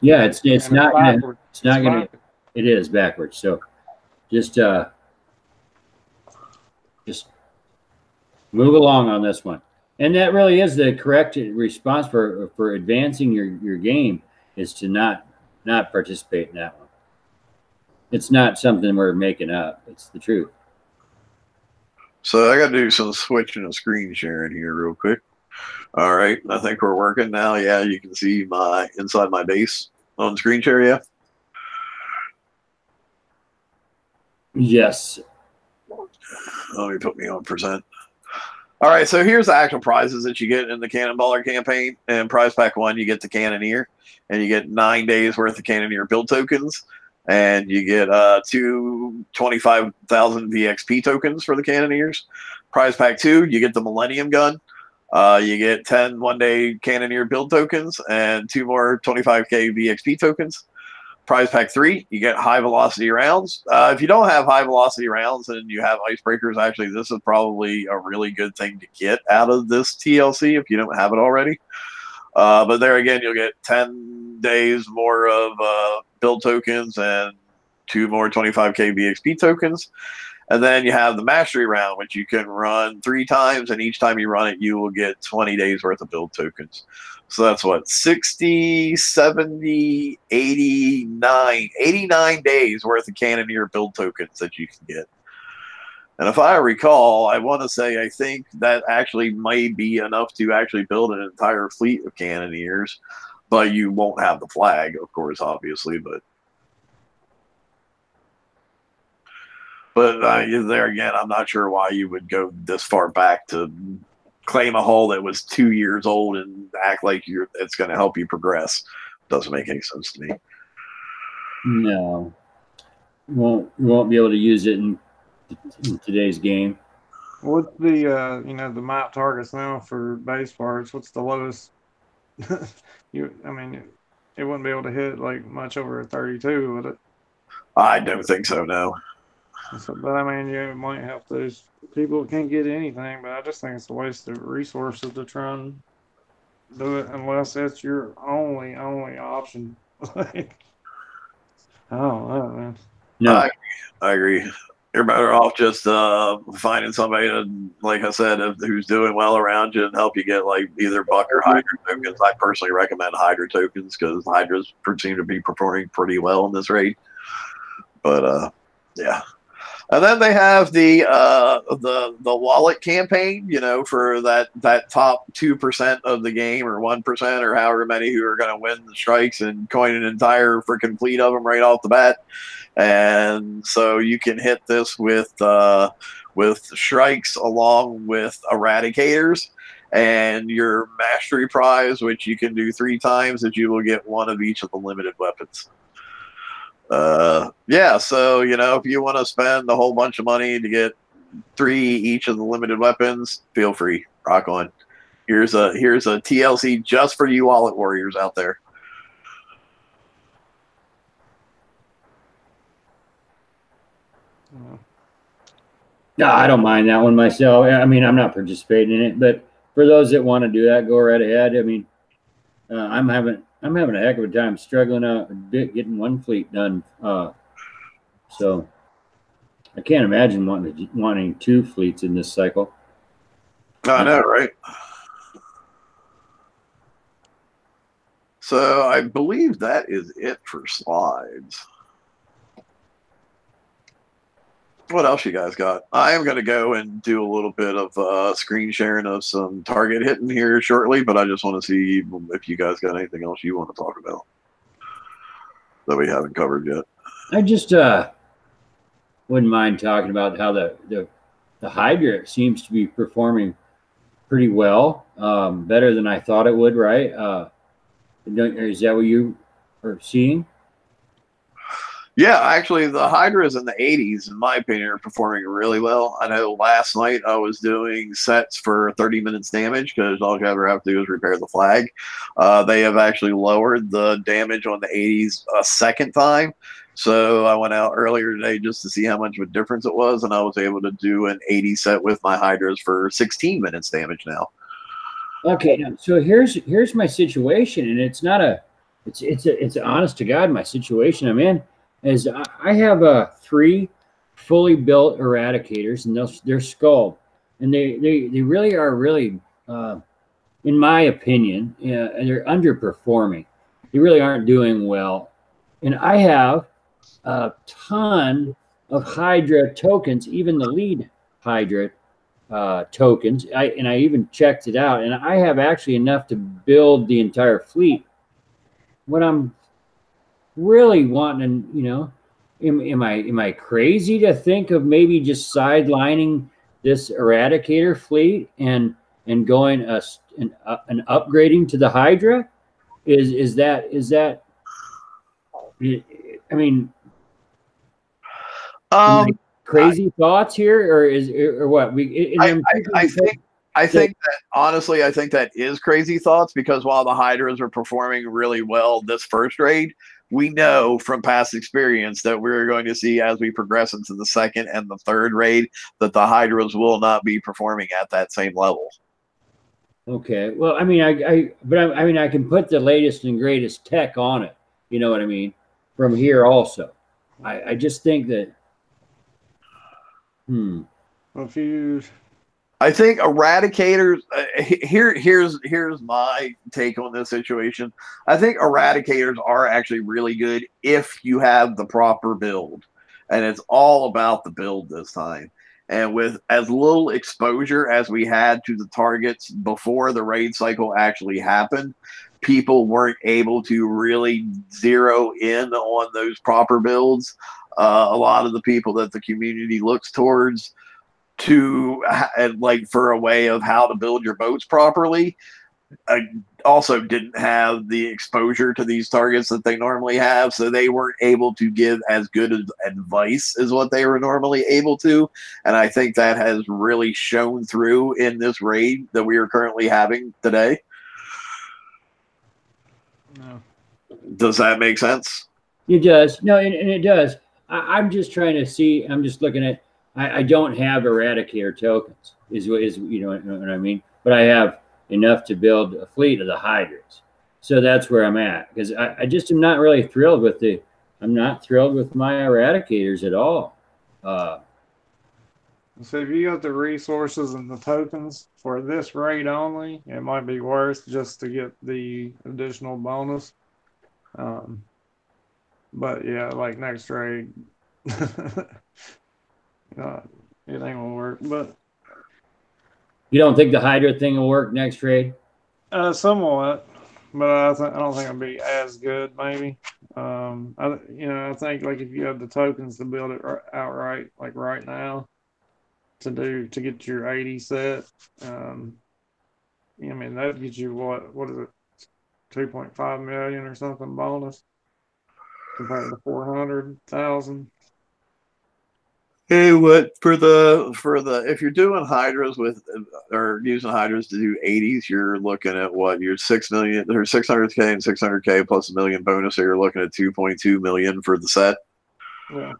Yeah, it's not backwards. It is backwards. So just move along on this one. And that really is the correct response for advancing your game, is to not participate in that one. It's not something we're making up. It's the truth. So I got to do some switching of screen sharing here real quick. All right, I think we're working now. Yeah, you can see my inside my base on screen share. Yeah. Yes. Let me put me on %. All right, so here's the actual prizes that you get in the Cannonballer campaign. And prize pack 1, you get the Cannoneer, and you get 9 days worth of Cannoneer build tokens, and you get 25,000 VXP tokens for the Cannoneers. Prize pack 2, you get the Millennium Gun. You get 10 one-day Cannoneer build tokens and 2 more 25k VXP tokens. Prize pack 3, you get high velocity rounds. If you don't have high velocity rounds and you have icebreakers, actually, this is probably a really good thing to get out of this TLC if you don't have it already. But there again, you'll get 10 days more of build tokens and 2 more 25k VXP tokens. And then you have the mastery round, which you can run 3 times, and each time you run it, you will get 20 days worth of build tokens. So that's what, 60, 70, 89 days worth of Cannoneer build tokens that you can get. And if I recall, I want to say I think that actually might be enough to actually build an entire fleet of Cannoneers, but you won't have the flag, of course, obviously, but there again, I'm not sure why you would go this far back to claim a hull that was 2 years old and act like it's going to help you progress. Doesn't make any sense to me. No, you won't be able to use it in today's game. What's the the map targets now for base parts? What's the lowest? I mean, it wouldn't be able to hit like much over a 32, would it? I don't think so. No. But I mean, you might have those people that can't get anything, but I just think it's a waste of resources to try and do it unless that's your only option. Like, I don't know, man. No, I agree. You're better off just finding somebody to, like I said, who's doing well around you and help you get like either buck or hydra tokens. I personally recommend hydra tokens because hydras seem to be performing pretty well in this raid. But yeah. And then they have the wallet campaign, you know, for that top 2% of the game or 1% or however many who are going to win the strikes and coin an entire freaking fleet of them right off the bat. And so you can hit this with strikes along with eradicators, and your mastery prize, which you can do 3 times, is you will get 1 of each of the limited weapons. Yeah, so you know, if you want to spend a whole bunch of money to get 3 each of the limited weapons, feel free. Rock on. Here's a TLC just for you wallet warriors out there. No, I don't mind that one myself. I mean, I'm not participating in it, but for those that want to do that, go right ahead. I mean, I'm having a heck of a time struggling out a bit getting 1 fleet done. So I can't imagine wanting 2 fleets in this cycle. I know, right? So I believe that is it for slides. What else you guys got? I am going to go and do a little bit of screen sharing of some target hitting here shortly, but I just want to see if you guys got anything else you want to talk about that we haven't covered yet. I just wouldn't mind talking about how the Hydra seems to be performing pretty well, better than I thought it would, right? Is that what you are seeing? Yeah, actually, the Hydras in the 80s, in my opinion, are performing really well. I know last night I was doing sets for 30 minutes damage because all you ever have to do is repair the flag. They have actually lowered the damage on the 80s a second time. So I went out earlier today just to see how much of a difference it was, and I was able to do an 80 set with my Hydras for 16 minutes damage now. Okay, so here's my situation, and it's not a, it's honest to God, my situation I'm in is I have 3 fully built eradicators, and they're skull, and they really are really, in my opinion, they're underperforming. They really aren't doing well, and I have a ton of Hydra tokens, even the lead Hydra tokens. I even checked it out, and I have actually enough to build the entire fleet. What I'm really wanting, you know, am I crazy to think of maybe just sidelining this eradicator fleet and going an upgrading to the Hydra? Is that I mean, crazy thoughts here, or what? I think that honestly, I think that is crazy thoughts, because while the Hydras are performing really well this first raid, we know from past experience that we're going to see as we progress into the second and the third raid that the Hydras will not be performing at that same level. Okay, well, I mean, I mean, I can put the latest and greatest tech on it. You know what I mean? From here also, I just think that. If you, I think eradicators. Here's my take on this situation. I think eradicators are actually really good if you have the proper build, and it's all about the build this time. And with as little exposure as we had to the targets before the raid cycle actually happened, people weren't able to really zero in on those proper builds. A lot of the people that the community looks towards to like for a way of how to build your boats properly also didn't have the exposure to these targets that they normally have, so they weren't able to give as good advice as what they were normally able to. And I think that has really shown through in this raid that we are currently having today. no. Does that make sense? It does. No, and it does. I'm just trying to see. I'm just looking at. I don't have eradicator tokens. Is you know what I mean? But I have enough to build a fleet of the Hydras. So that's where I'm at, because I just am not really thrilled with I'm not thrilled with my eradicators at all. So if you got the resources and the tokens for this raid only, it might be worth just to get the additional bonus. But yeah, like next raid, it ain't gonna work. But You don't think the Hydra thing will work next raid? somewhat, but I don't think it'll be as good. Maybe. I think like if you have the tokens to build it outright, like right now, to get your 80 set. I mean that gets you what is it, 2.5 million or something bonus compared to 400,000. Hey, what for the if you're doing hydras with or using hydras to do 80s, you're looking at what your 6 million or 600K and 600K plus a million bonus, so you're looking at 2.2 million for the set. Yeah.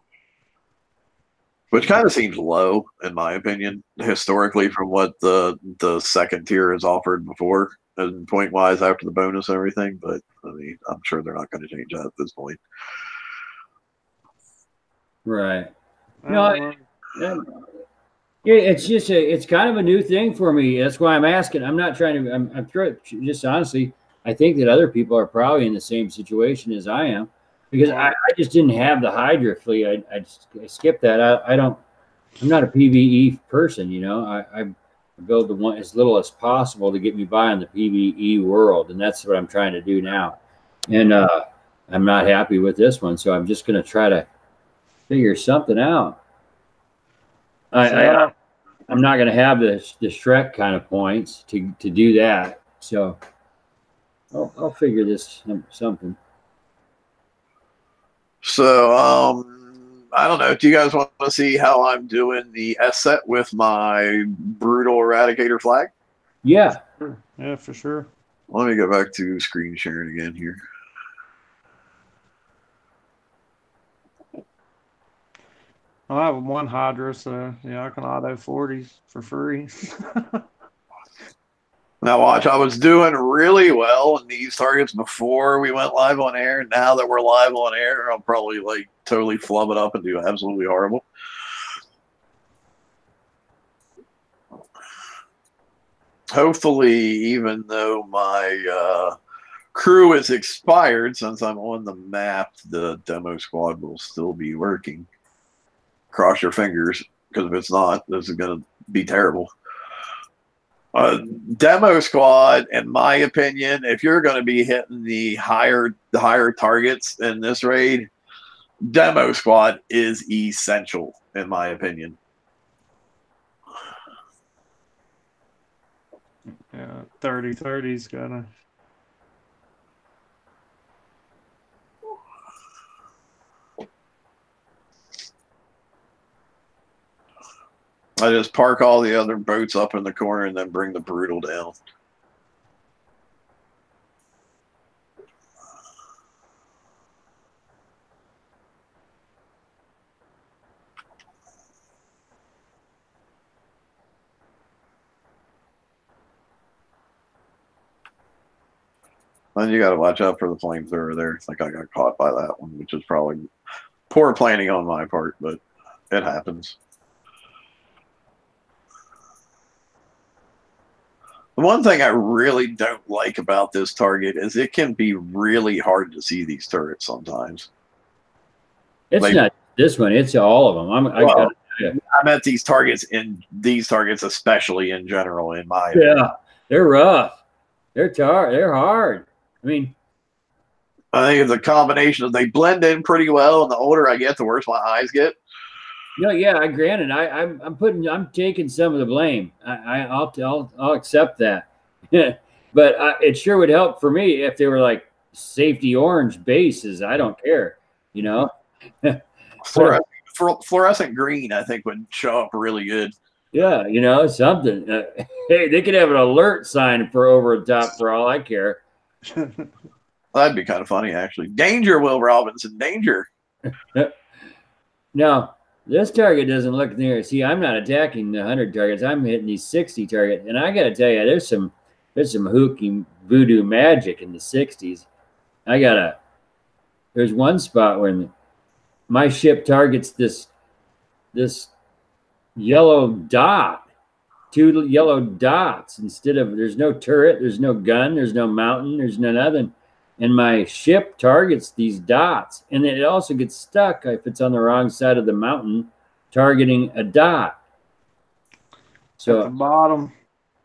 Which kind of seems low, in my opinion, historically, from what the second tier has offered before, and point wise after the bonus and everything. But I mean, I'm sure they're not going to change that at this point. Right. No, it's just it's kind of a new thing for me. That's why I'm asking. I'm not trying to. I'm throwing just honestly. I think that other people are probably in the same situation as I am, because I just didn't have the Hydra fleet. I skipped that. I don't. I'm not a PVE person. I build the one as little as possible to get me by in the PVE world, and that's what I'm trying to do now. And I'm not happy with this one, so I'm just going to try to figure something out. I'm not going to have the Shrek kind of points to do that. So I'll figure this something. So I don't know. Do you guys want to see how I'm doing the S set with my brutal eradicator flag? Yeah. Yeah, for sure. Let me go back to screen sharing again here. I have one Hydra, so yeah, I can auto 40s for free. Now watch, I was doing really well in these targets before we went live on air. Now that we're live on air, I'll probably like totally flub it up and do absolutely horrible. Hopefully, even though my crew is expired, since I'm on the map, the demo squad will still be working. Cross your fingers, because if it's not, this is going to be terrible. Demo squad, in my opinion, if you're going to be hitting the higher targets in this raid, demo squad is essential, in my opinion. Yeah, 30-30's gonna. I just park all the other boats up in the corner and then bring the brutal down. Then you got to watch out for the flamethrower there. I think I got caught by that one, which is probably poor planning on my part, but it happens. The one thing I really don't like about this target is it can be really hard to see these turrets sometimes. It's like, not this one; it's all of them. I meant these targets especially in general. In my opinion. They're rough. They're hard. I mean, I think it's a combination of they blend in pretty well, and the older I get, the worse my eyes get. No, yeah, granted, I'm taking some of the blame. I'll accept that. But it sure would help for me if they were like safety orange bases. I don't care, Fluorescent green, I think, would show up really good. Yeah, something. Hey, they could have an alert sign for over the top for all I care. That'd be kind of funny, actually. Danger, Will Robinson, danger. No. This target doesn't look near. See, I'm not attacking the 100 targets. I'm hitting these 60 targets, and I got to tell you, there's some hooky voodoo magic in the 60s. There's one spot where my ship targets this yellow dot, 2 yellow dots instead of, there's no turret, there's no gun, there's no mountain, there's no nothing. And my ship targets these dots. And then it also gets stuck if it's on the wrong side of the mountain, targeting a dot. So at the bottom.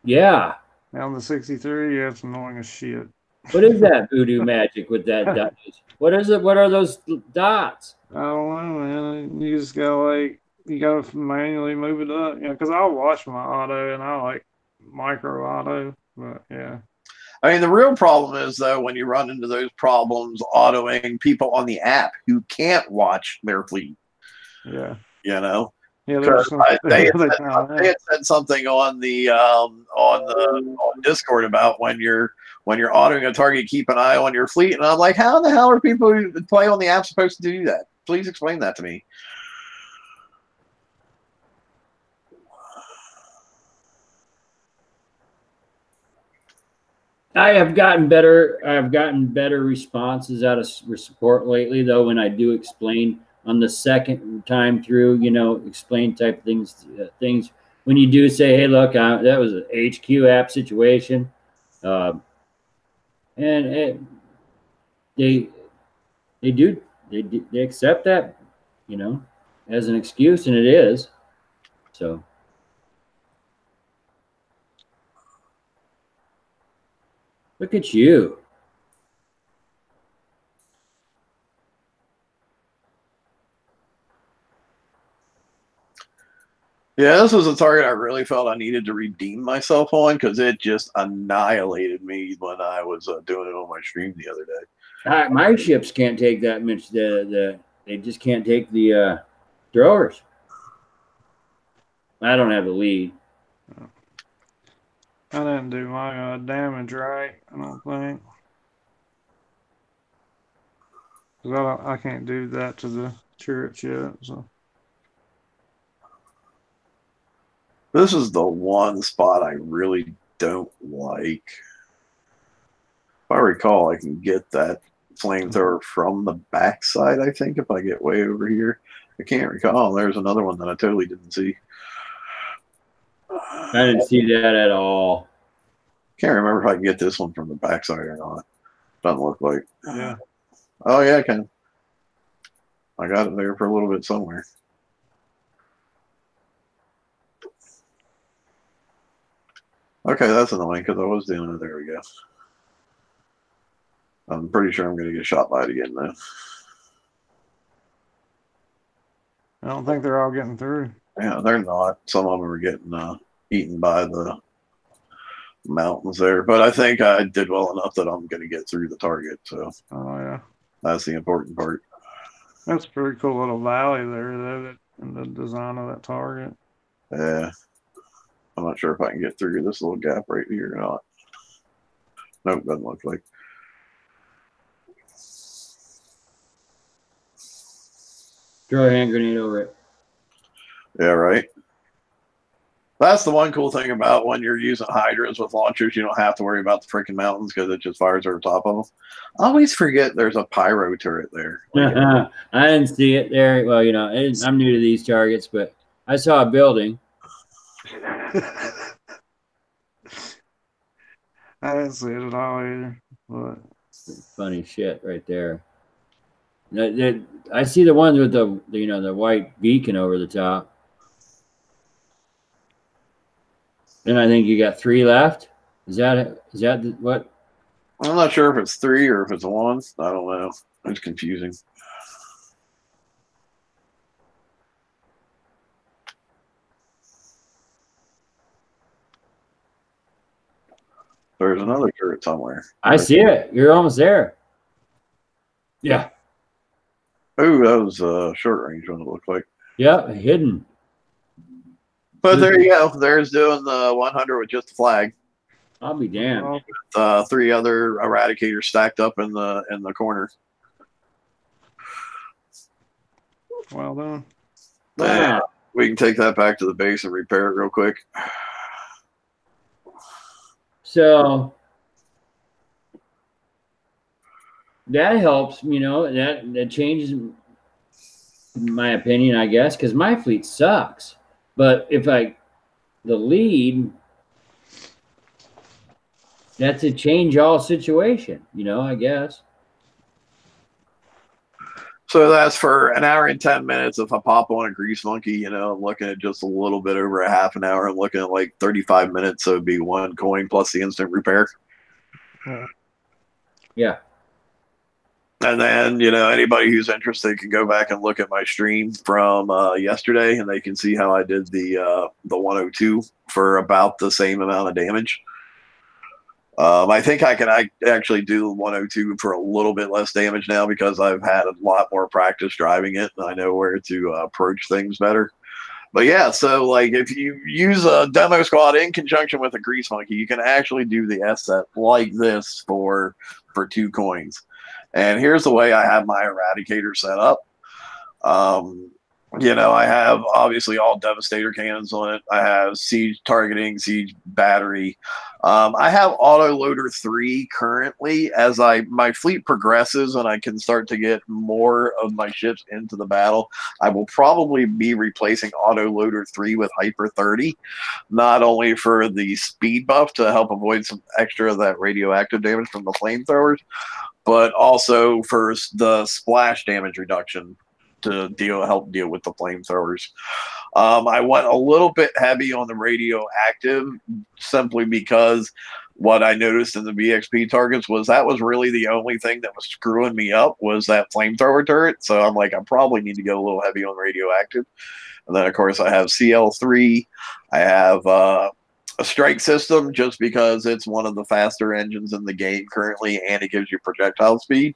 Yeah. On the 63, yeah, it's annoying as shit. What is that voodoo magic with that dot? What is it? What are those dots? I don't know, man. You just gotta you gotta manually move it up, because I'll watch my auto and I like micro auto, but yeah. I mean, the real problem is, though, when you run into those problems autoing people on the app who can't watch their fleet. Yeah. You know? Yeah, they had said something on the on Discord about when you're autoing a target, keep an eye on your fleet, and I'm like, how the hell are people who play on the app supposed to do that? Please explain that to me. I have gotten better. I've gotten better responses out of support lately, though. When I do explain on the second time through, explain type things. When you do say, "Hey, look, that was an HQ app situation," and they accept that, as an excuse, and it is. So. Look at you. Yeah, this was a target I really felt I needed to redeem myself on because it just annihilated me when I was doing it on my stream the other day. My ships can't take that much. They just can't take the throwers. I don't have the lead. I didn't do my damage right, I don't think. Because I can't do that to the turrets yet, so. This is the one spot I really don't like. If I recall, I can get that flamethrower from the backside, I think, if I get way over here. I can't recall. There's another one that I totally didn't see. I didn't see that at all. Can't remember if I can get this one from the backside or not. Doesn't look like. Yeah. Oh, yeah, I can. I got it there for a little bit somewhere. Okay, that's annoying because I was doing it. There we go. I'm pretty sure I'm going to get shot by it again, though. I don't think they're all getting through. Yeah, they're not. Some of them are getting eaten by the mountains there. But I think I did well enough that I'm going to get through the target. So, oh, yeah. That's the important part. That's a pretty cool little valley there, though, in the design of that target. Yeah. I'm not sure if I can get through this little gap right here or not. Nope, doesn't look like. Throw a hand grenade over it. Yeah, right. That's the one cool thing about when you're using hydras with launchers. You don't have to worry about the freaking mountains because it just fires over top of them. I always forget there's a pyro turret there. I didn't see it there. Well, I'm new to these targets, but I saw a building. I didn't see it at all either. But funny shit right there. I see the ones with the the white beacon over the top. And I think you got 3 left. Is that what? I'm not sure if it's 3 or if it's 1. I don't know. It's confusing. There's another turret somewhere. I see it. You're almost there. Yeah. Oh, that was a short range one, it looked like. Yeah, hidden. But there you go. There's doing the 100 with just the flag. I'll be damned. 3 other eradicators stacked up in the corner. Well done. Yeah, we can take that back to the base and repair it real quick. So that helps, that changes my opinion, I guess, because my fleet sucks. But if the lead, that's a change all situation, I guess. So that's for an hour and 10 minutes. If I pop on a grease monkey, I'm looking at just a little bit over a half an hour. I'm looking at like 35 minutes. So it'd be one coin plus the instant repair. Yeah. And then, anybody who's interested can go back and look at my stream from yesterday, and they can see how I did the 102 for about the same amount of damage. I think I can actually do 102 for a little bit less damage now because I've had a lot more practice driving it, and I know where to approach things better. But yeah, so like if you use a demo squad in conjunction with a grease monkey, you can actually do the S set like this for 2 coins. And here's the way I have my eradicator set up. I have obviously all devastator cannons on it. I have siege targeting, siege battery. I have autoloader 3 currently. As my fleet progresses and I can start to get more of my ships into the battle, I will probably be replacing autoloader 3 with hyper 30, not only for the speed buff to help avoid some extra of that radioactive damage from the flamethrowers, but also for the splash damage reduction to help deal with the flamethrowers. I went a little bit heavy on the radioactive simply because what I noticed in the BXP targets was that was really the only thing that was screwing me up was that flamethrower turret. So I'm like, I probably need to go a little heavy on radioactive. And then, of course, I have CL3. I have a strike system just because it's one of the faster engines in the game currently, and it gives you projectile speed.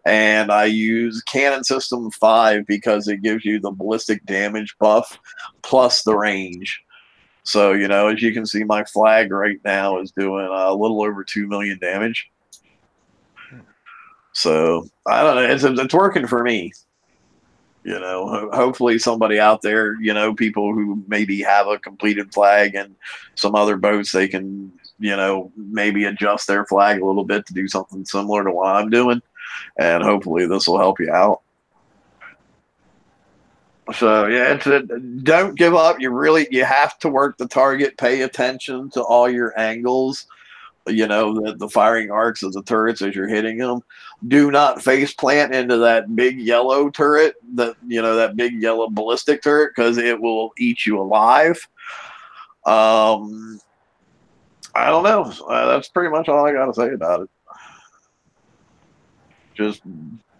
And I use Cannon System 5 because it gives you the ballistic damage buff plus the range. So, as you can see, my flag right now is doing a little over 2 million damage. So, I don't know. It's working for me. Hopefully somebody out there, people who maybe have a completed flag and some other boats, they can, maybe adjust their flag a little bit to do something similar to what I'm doing. And hopefully this will help you out. So yeah, don't give up. You have to work the target. Pay attention to all your angles. The firing arcs of the turrets as you're hitting them. Do not face plant into that big yellow turret. That big yellow ballistic turret because it will eat you alive. I don't know. That's pretty much all I got to say about it. Just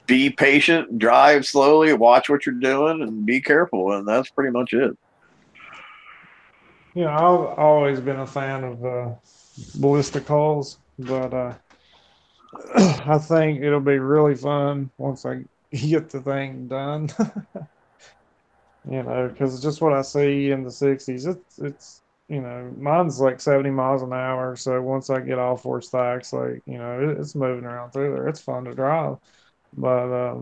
be patient, drive slowly, watch what you're doing, and be careful. And that's pretty much it. I've always been a fan of ballistic hulls, but I think it'll be really fun once I get the thing done. Because just what I see in the 60s, it's mine's like 70 miles an hour. So once I get all 4 stacks, it's moving around through there. It's fun to drive, but I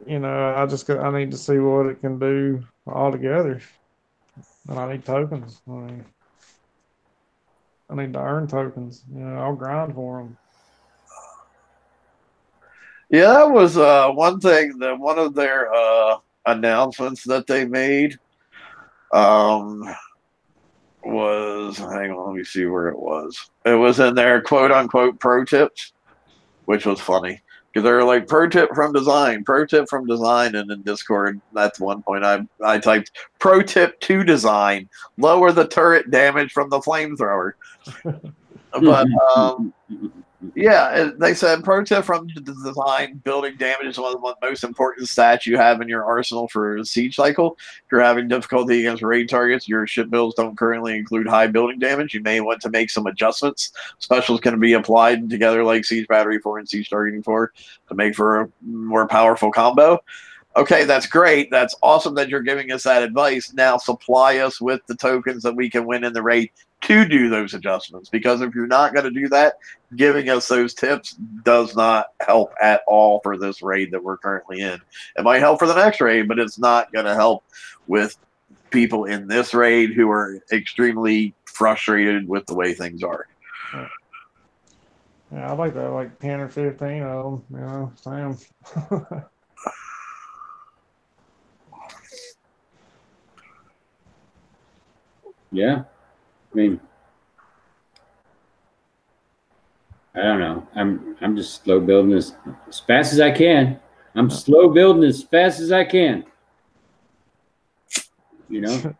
need to see what it can do all together, and I need tokens. I need to earn tokens. I'll grind for them. Yeah, that was one thing that one of their announcements that they made was, hang on, let me see where it was. It was in their quote unquote pro tips, which was funny because they were like pro tip from design, and in Discord, that's one point I typed pro tip to design, lower the turret damage from the flamethrower. But yeah, they said pro tip from the design, building damage is one of the most important stats you have in your arsenal for siege cycle. If you're having difficulty against raid targets, your ship builds don't currently include high building damage. You may want to make some adjustments. Specials can be applied together like siege battery 4 and siege targeting 4 to make for a more powerful combo. Okay, that's great. That's awesome that you're giving us that advice. Now supply us with the tokens that we can win in the raid to do those adjustments. Because if you're not going to do that, giving us those tips does not help at all for this raid that we're currently in. It might help for the next raid, but it's not going to help with people in this raid who are extremely frustrated with the way things are. Yeah, I'd like to have like 10 or 15 of them, Sam. Yeah. I mean, I don't know. I'm just slow building this as fast as I can. I'm slow building as fast as I can. You know?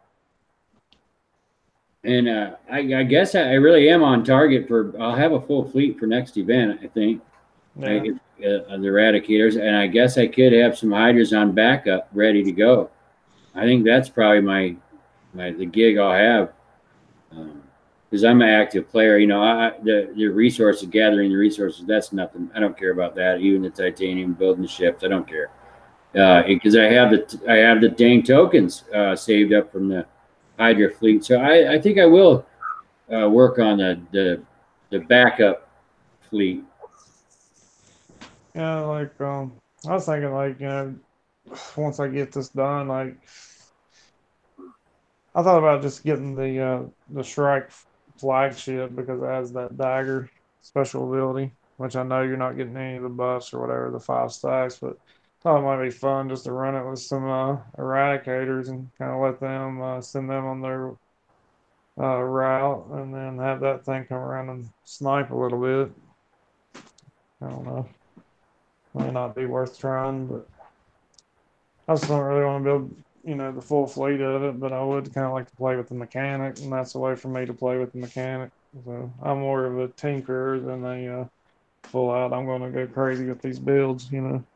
And I guess I really am on target for. I'll have a full fleet for next event. I think. Yeah. The eradicators, and I guess I could have some hydras on backup ready to go. I think that's probably the gig I'll have, because I'm an active player. You know, the resources, gathering the resources, that's nothing. I don't care about that. Even the titanium, building the ships, I don't care, because I have the dang tokens saved up from the hydra fleet. So I think I will work on the backup fleet. Yeah, like I was thinking, like, once I get this done, like I thought about just getting the Shrike flagship because it has that dagger special ability, which I know you're not getting any of the buffs or whatever, the 5 stacks, but thought it might be fun just to run it with some eradicators and kind of let them send them on their route, and then have that thing come around and snipe a little bit. I don't know, might not be worth trying, but I just don't really want to build, the full fleet of it, but I would kind of like to play with the mechanic, and that's a way for me to play with the mechanic. So I'm more of a tinkerer than a full out. I'm going to go crazy with these builds. I'm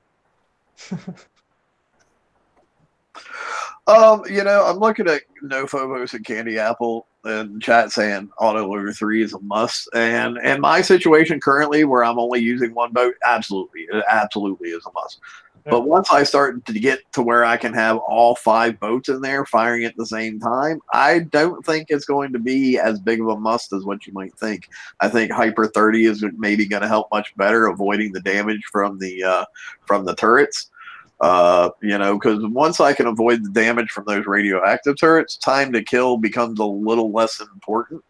looking at No Phobos and Candy Apple and chat saying auto over 3 is a must. And in my situation currently, where I'm only using one boat, absolutely, it absolutely is a must. But once I start to get to where I can have all 5 boats in there firing at the same time, I don't think it's going to be as big of a must as what you might think. I think Hyper 30 is maybe going to help much better, avoiding the damage from the turrets. Because once I can avoid the damage from those radioactive turrets, time to kill becomes a little less important,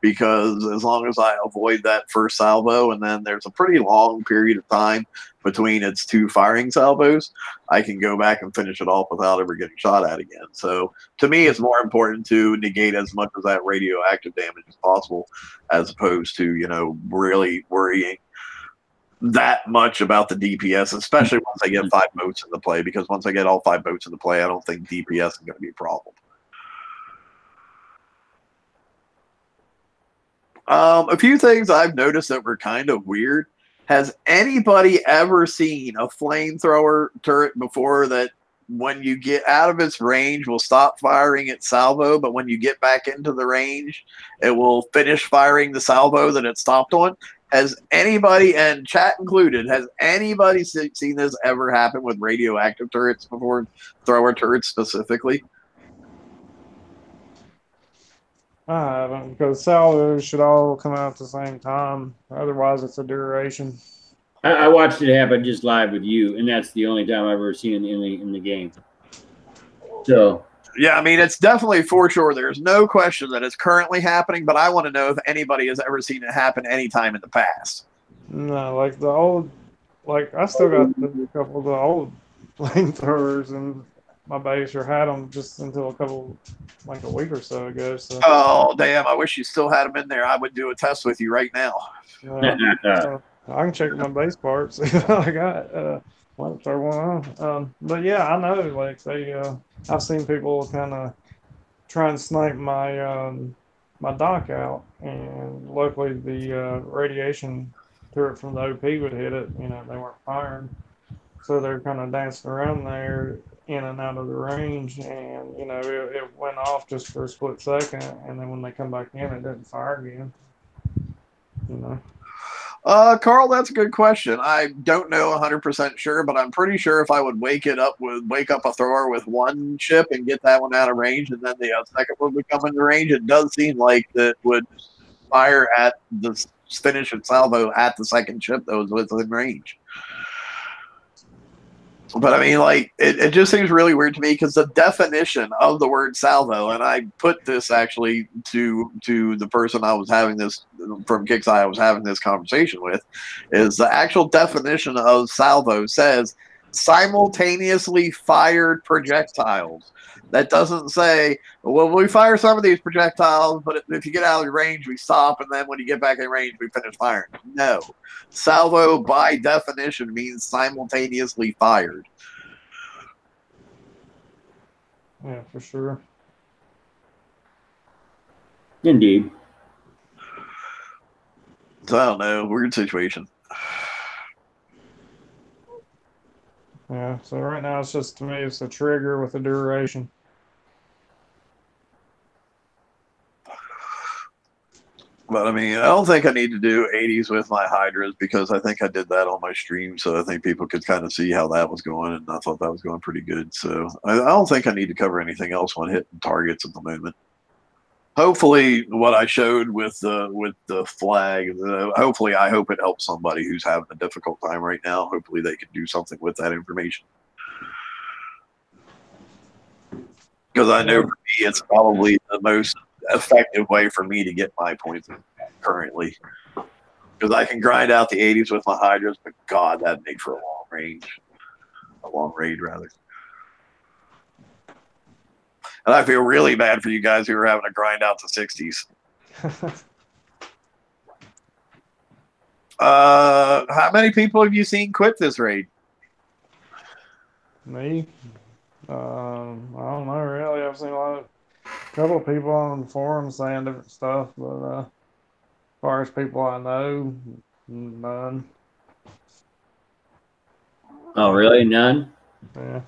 because as long as I avoid that first salvo, and then there's a pretty long period of time between its 2 firing salvos, I can go back and finish it off without ever getting shot at again. So to me, it's more important to negate as much of that radioactive damage as possible, as opposed to, really worrying that much about the DPS, especially once I get 5 boats in the play, because once I get all 5 boats in the play, I don't think DPS is going to be a problem. A few things I've noticed that were kind of weird. Has anybody ever seen a flamethrower turret before that when you get out of its range will stop firing its salvo, but when you get back into the range, it will finish firing the salvo that it stopped on? Has anybody, and chat included, has anybody seen this ever happen with radioactive turrets before? Thrower turrets specifically? I haven't, because salvos should all come out at the same time. Otherwise, it's a duration. I watched it happen just live with you, and that's the only time I've ever seen it in the game. So yeah, I mean, it's definitely for sure. There's no question that it's currently happening, but I want to know if anybody has ever seen it happen anytime in the past. No, like the old, like I still got a couple of the old flamethrowers in my base, or had them just until like a week or so ago. So. Oh, damn, I wish you still had them in there. I would do a test with you right now. I can check my base parts, see what I got. Might throw one on. But yeah, I know, like I've seen people kind of try and snipe my dock out, and luckily the radiation turret from the OP would hit it. They weren't firing, so they're kind of dancing around there in and out of the range, and it went off just for a split second, and then when they come back in, it didn't fire again. Carl, that's a good question. I don't know 100% sure, but I'm pretty sure if I would wake up a thrower with one ship and get that one out of range, and then the second one would come into range, it does seem like that would fire at the finish of salvo at the second ship that was within range. But I mean, like, it just seems really weird to me, because the definition of the word salvo, and I put this actually to the person I was having this from Kixeye, I was having this conversation with, is the actual definition of salvo says simultaneously fired projectiles. That doesn't say, well, we fire some of these projectiles, but if you get out of the range, we stop, and then when you get back in range, we finish firing. No. Salvo, by definition, means simultaneously fired. Yeah, for sure. Indeed. So I don't know. Weird situation. Yeah, so right now it's just, to me, it's a trigger with a duration. But I mean, I don't think I need to do 80s with my Hydras because I think I did that on my stream. So I think people could kind of see how that was going. And I thought that was going pretty good. So I don't think I need to cover anything else on hitting targets at the moment. Hopefully what I showed with the flag, hopefully I hope it helps somebody who's having a difficult time right now. Hopefully they can do something with that information. Because I know for me, it's probably the most effective way for me to get my points currently. Because I can grind out the 80s with my Hydras, but God, that'd make for a long range. A long raid, rather. And I feel really bad for you guys who are having to grind out the 60s. How many people have you seen quit this raid? Me? I don't know, really. I've seen a couple of people on the forum saying different stuff, but as far as people I know, none. Oh, really? None? Yeah.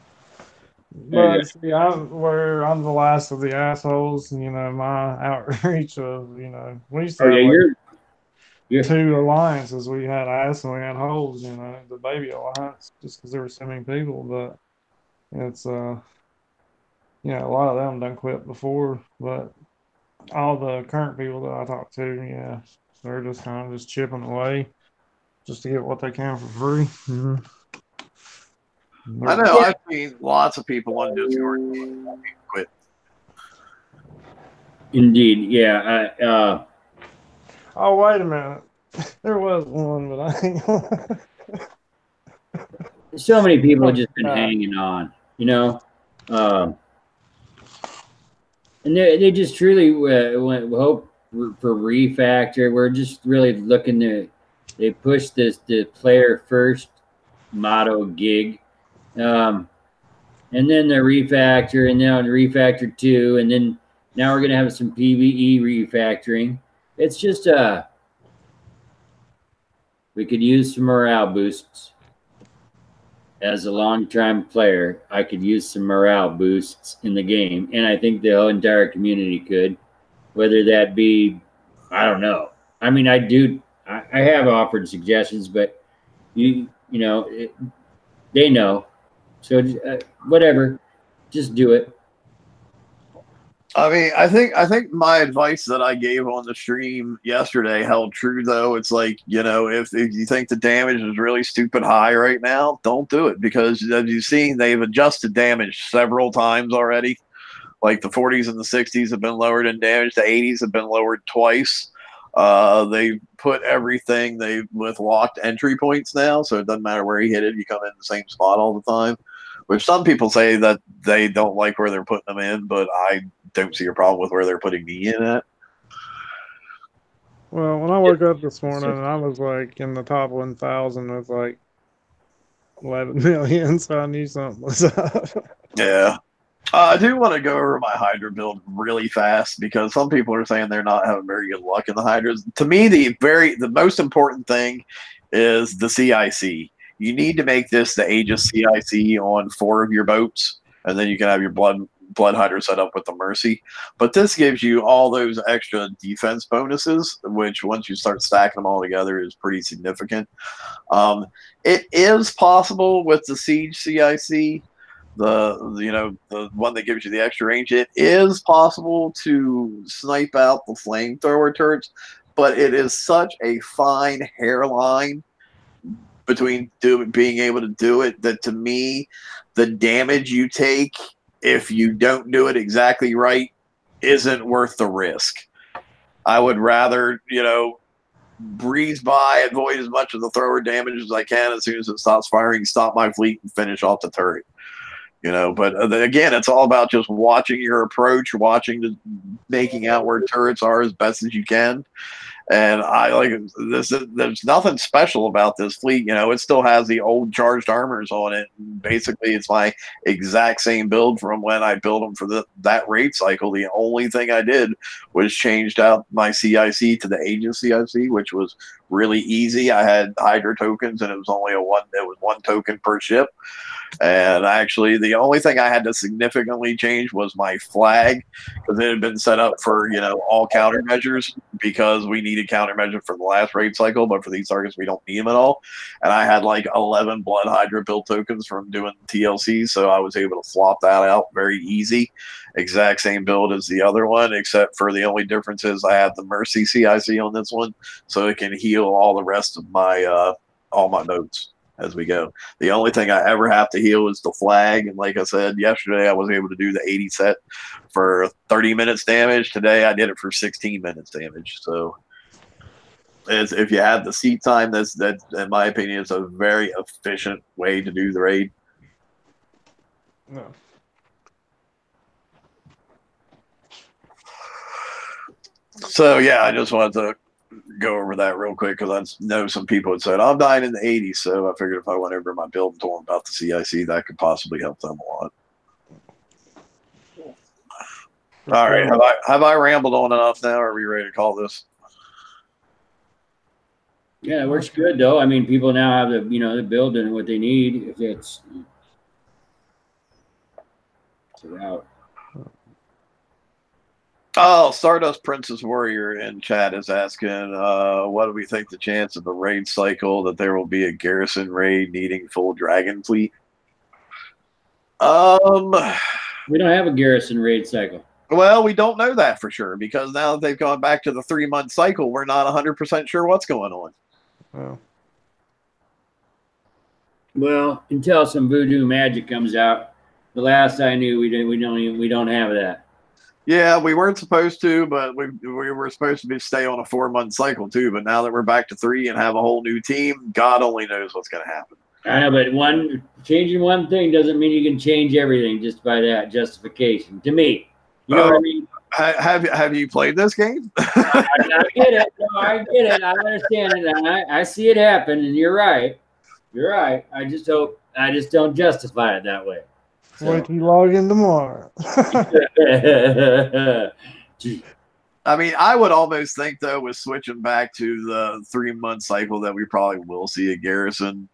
But see, I'm the last of the assholes. You know, my outreach of, we used to have you're 2 alliances. We had ass and we had holes. The baby alliance, just because there were so many people. But it's a lot of them done quit before. But all the current people that I talk to, yeah, they're just kind of just chipping away, just to get what they can for free. Mm-hmm. I know. I've seen lots of people on Discord quit. Indeed, yeah. Oh, wait a minute. There was one, but I ain't gonna... So many people have just been hanging on, and they just truly hope for refactor. We're just really looking to. They push the player first motto gig, and then the refactor, and now the refactor 2, and then now we're gonna have some PvE refactoring. It's just we could use some morale boosts. As a long-time player, I could use some morale boosts in the game, and I think the whole entire community could. Whether that be, I don't know. I mean, I have offered suggestions, but they know. So whatever, just do it. I mean, I think my advice that I gave on the stream yesterday held true, though. It's like, if you think the damage is really stupid high right now, don't do it, because as you've seen, they've adjusted damage several times already. Like the 40s and the 60s have been lowered in damage. The 80s have been lowered twice. They put everything with locked entry points now, so it doesn't matter where you hit it, you come in the same spot all the time. Which some people say that they don't like where they're putting them in, but I don't see a problem with where they're putting me in at. Well, when I woke up this morning, I was like in the top 1,000 with like 11 million, so I knew something was up. Yeah. I do want to go over my Hydra build really fast, because some people are saying they're not having very good luck in the Hydras. To me, the most important thing is the CIC. You need to make this the Aegis CIC on 4 of your boats, and then you can have your blood Hydra set up with the Mercy. But this gives you all those extra defense bonuses, which once you start stacking them all together is pretty significant. It is possible with the Siege CIC, the one that gives you the extra range. It is possible to snipe out the flamethrower turrets, but it is such a fine hairline between being able to do it that, to me, the damage you take if you don't do it exactly right isn't worth the risk. I would rather, breeze by, avoid as much of the thrower damage as I can. As soon as it stops firing, stop my fleet and finish off the turret. But again, it's all about just watching your approach, making out where turrets are as best as you can. And I like this. There's nothing special about this fleet. It still has the old charged armors on it. Basically, it's my exact same build from when I built them for that raid cycle. The only thing I did was changed out my CIC to the agent CIC, which was really easy. I had Hydra tokens, and it was only one token per ship. And actually, the only thing I had to significantly change was my flag, because it had been set up for, all countermeasures, because we needed countermeasure for the last raid cycle, but for these targets, we don't need them at all. And I had like 11 Blood Hydra build tokens from doing TLC, so I was able to flop that out very easy. Exact same build as the other one, except for the only difference is I have the Mercy CIC on this one, so it can heal all the rest of my all my nodes as we go. The only thing I ever have to heal is the flag. And like I said, yesterday I was able to do the 80 set for 30 minutes damage. Today I did it for 16 minutes damage. So if you have the seat time, that in my opinion is a very efficient way to do the raid. No. So yeah, I just wanted to go over that real quick, because I know some people had said I'm dying in the 80s, so I figured if I went over my build and told them about the CIC, that could possibly help them a lot. All right, have I rambled on enough now? Are we ready to call this? Yeah, it works good though. I mean, people now have the build and what they need. If it's a route. Oh, Stardust Princess Warrior in chat is asking, what do we think the chance of the raid cycle that there will be a garrison raid needing full dragon fleet? We don't have a garrison raid cycle. Well, we don't know that for sure, because now that they've gone back to the 3-month cycle, we're not 100% sure what's going on. Oh. Well, until some voodoo magic comes out, the last I knew, we don't have that. Yeah, we weren't supposed to, but we were supposed to stay on a 4-month cycle too. But now that we're back to 3 and have a whole new team, God only knows what's going to happen. I know, but changing one thing doesn't mean you can change everything just by that justification. To me, you know what I mean? Have you played this game? I get it. No, I get it. I understand it. And I see it happen. And you're right. You're right. I just don't justify it that way. So. Wait till you log in tomorrow. I mean, I would almost think, though, with switching back to the 3-month cycle, that we probably will see a garrison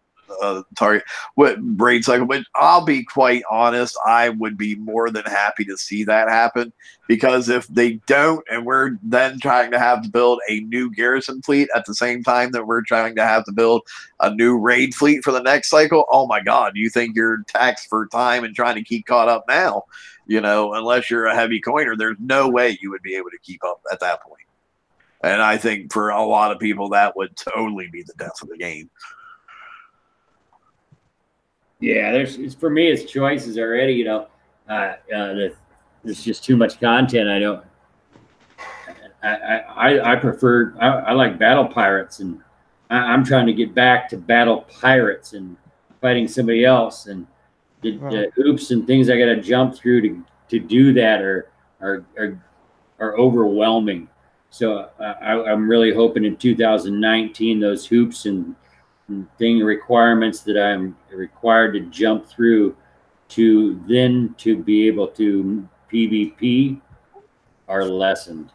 target with raid cycle. But I'll be quite honest, I would be more than happy to see that happen, because if they don't, and we're then trying to have to build a new garrison fleet at the same time that we're trying to have to build a new raid fleet for the next cycle, oh my God, you think you're taxed for time and trying to keep caught up now? Unless you're a heavy coiner, there's no way you would be able to keep up at that point. And I think for a lot of people, that would totally be the death of the game. Yeah, for me, it's choices already. There's just too much content. I prefer. I like battle pirates, and I'm trying to get back to battle pirates and fighting somebody else, and the hoops and things I got to jump through to do that are overwhelming. So I'm really hoping in 2019 those hoops and thing requirements that I'm required to jump through to be able to PvP are lessened.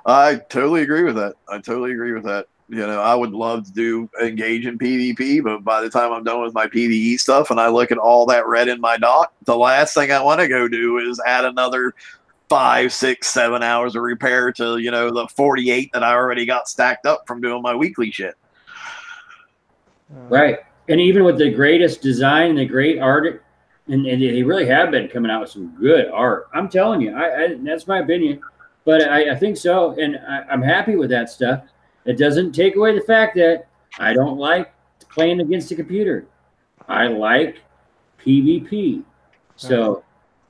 I totally agree with that. I would love to engage in PvP, but by the time I'm done with my PvE stuff and I look at all that red in my dock, the last thing I want to go do is add another 5, 6, 7 hours of repair to the 48 that I already got stacked up from doing my weekly shit. Right. And even with the greatest design, the great art, and they really have been coming out with some good art. I'm telling you, I that's my opinion, but I think so, and I'm happy with that stuff. It doesn't take away the fact that I don't like playing against a computer. I like PvP. So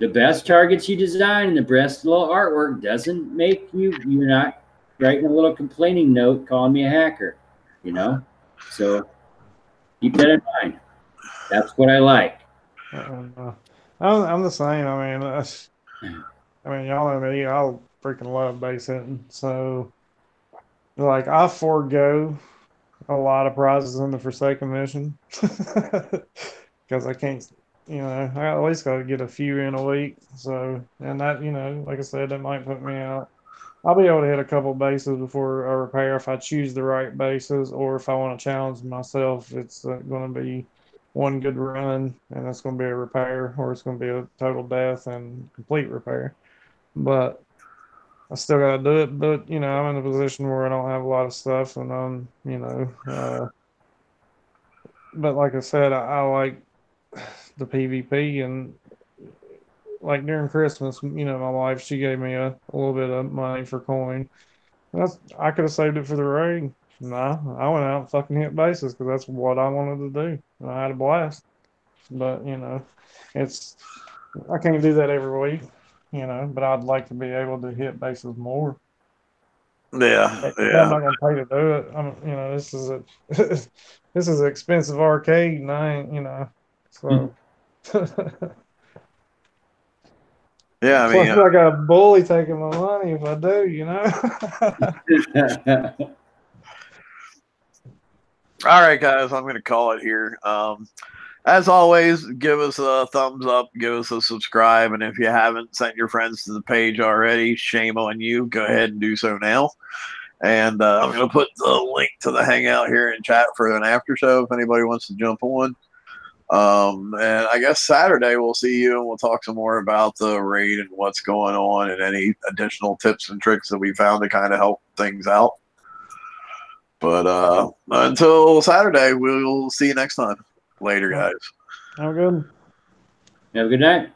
the best targets you design and the best little artwork doesn't make you're not writing a little complaining note calling me a hacker, you know? So keep that in mind. That's what I like. I'm the same. I mean, y'all know me. I freaking love base hitting. So, like, I forego a lot of prizes in the Forsaken mission because I can't. I at least got to get a few in a week. So, and that, like I said, that might put me out. I'll be able to hit a couple bases before I repair if I choose the right bases, or if I want to challenge myself, it's going to be one good run, and it's going to be a repair, or it's going to be a total death and complete repair. But I still got to do it. But I'm in a position where I don't have a lot of stuff, and but like I said, I like the PvP, and like during Christmas, my wife, she gave me a little bit of money for coin. I could have saved it for the raid. No, I went out and fucking hit bases because that's what I wanted to do. And I had a blast. But it's I can't do that every week. But I'd like to be able to hit bases more. Yeah, But I'm yeah. not gonna pay to do it. This is a this is an expensive arcade, and I ain't. So. Yeah, I Plus, mean, I got a bully taking my money if I do, all right, guys, I'm going to call it here. As always, give us a thumbs up, give us a subscribe, and if you haven't sent your friends to the page already, shame on you. Go ahead and do so now. And I'm going to put the link to the hangout here in chat for an after show if anybody wants to jump on. And I guess Saturday we'll see you and we'll talk some more about the raid and what's going on and any additional tips and tricks that we found to kind of help things out. But until Saturday, we'll see you next time. Later, guys. How good? Have a good night.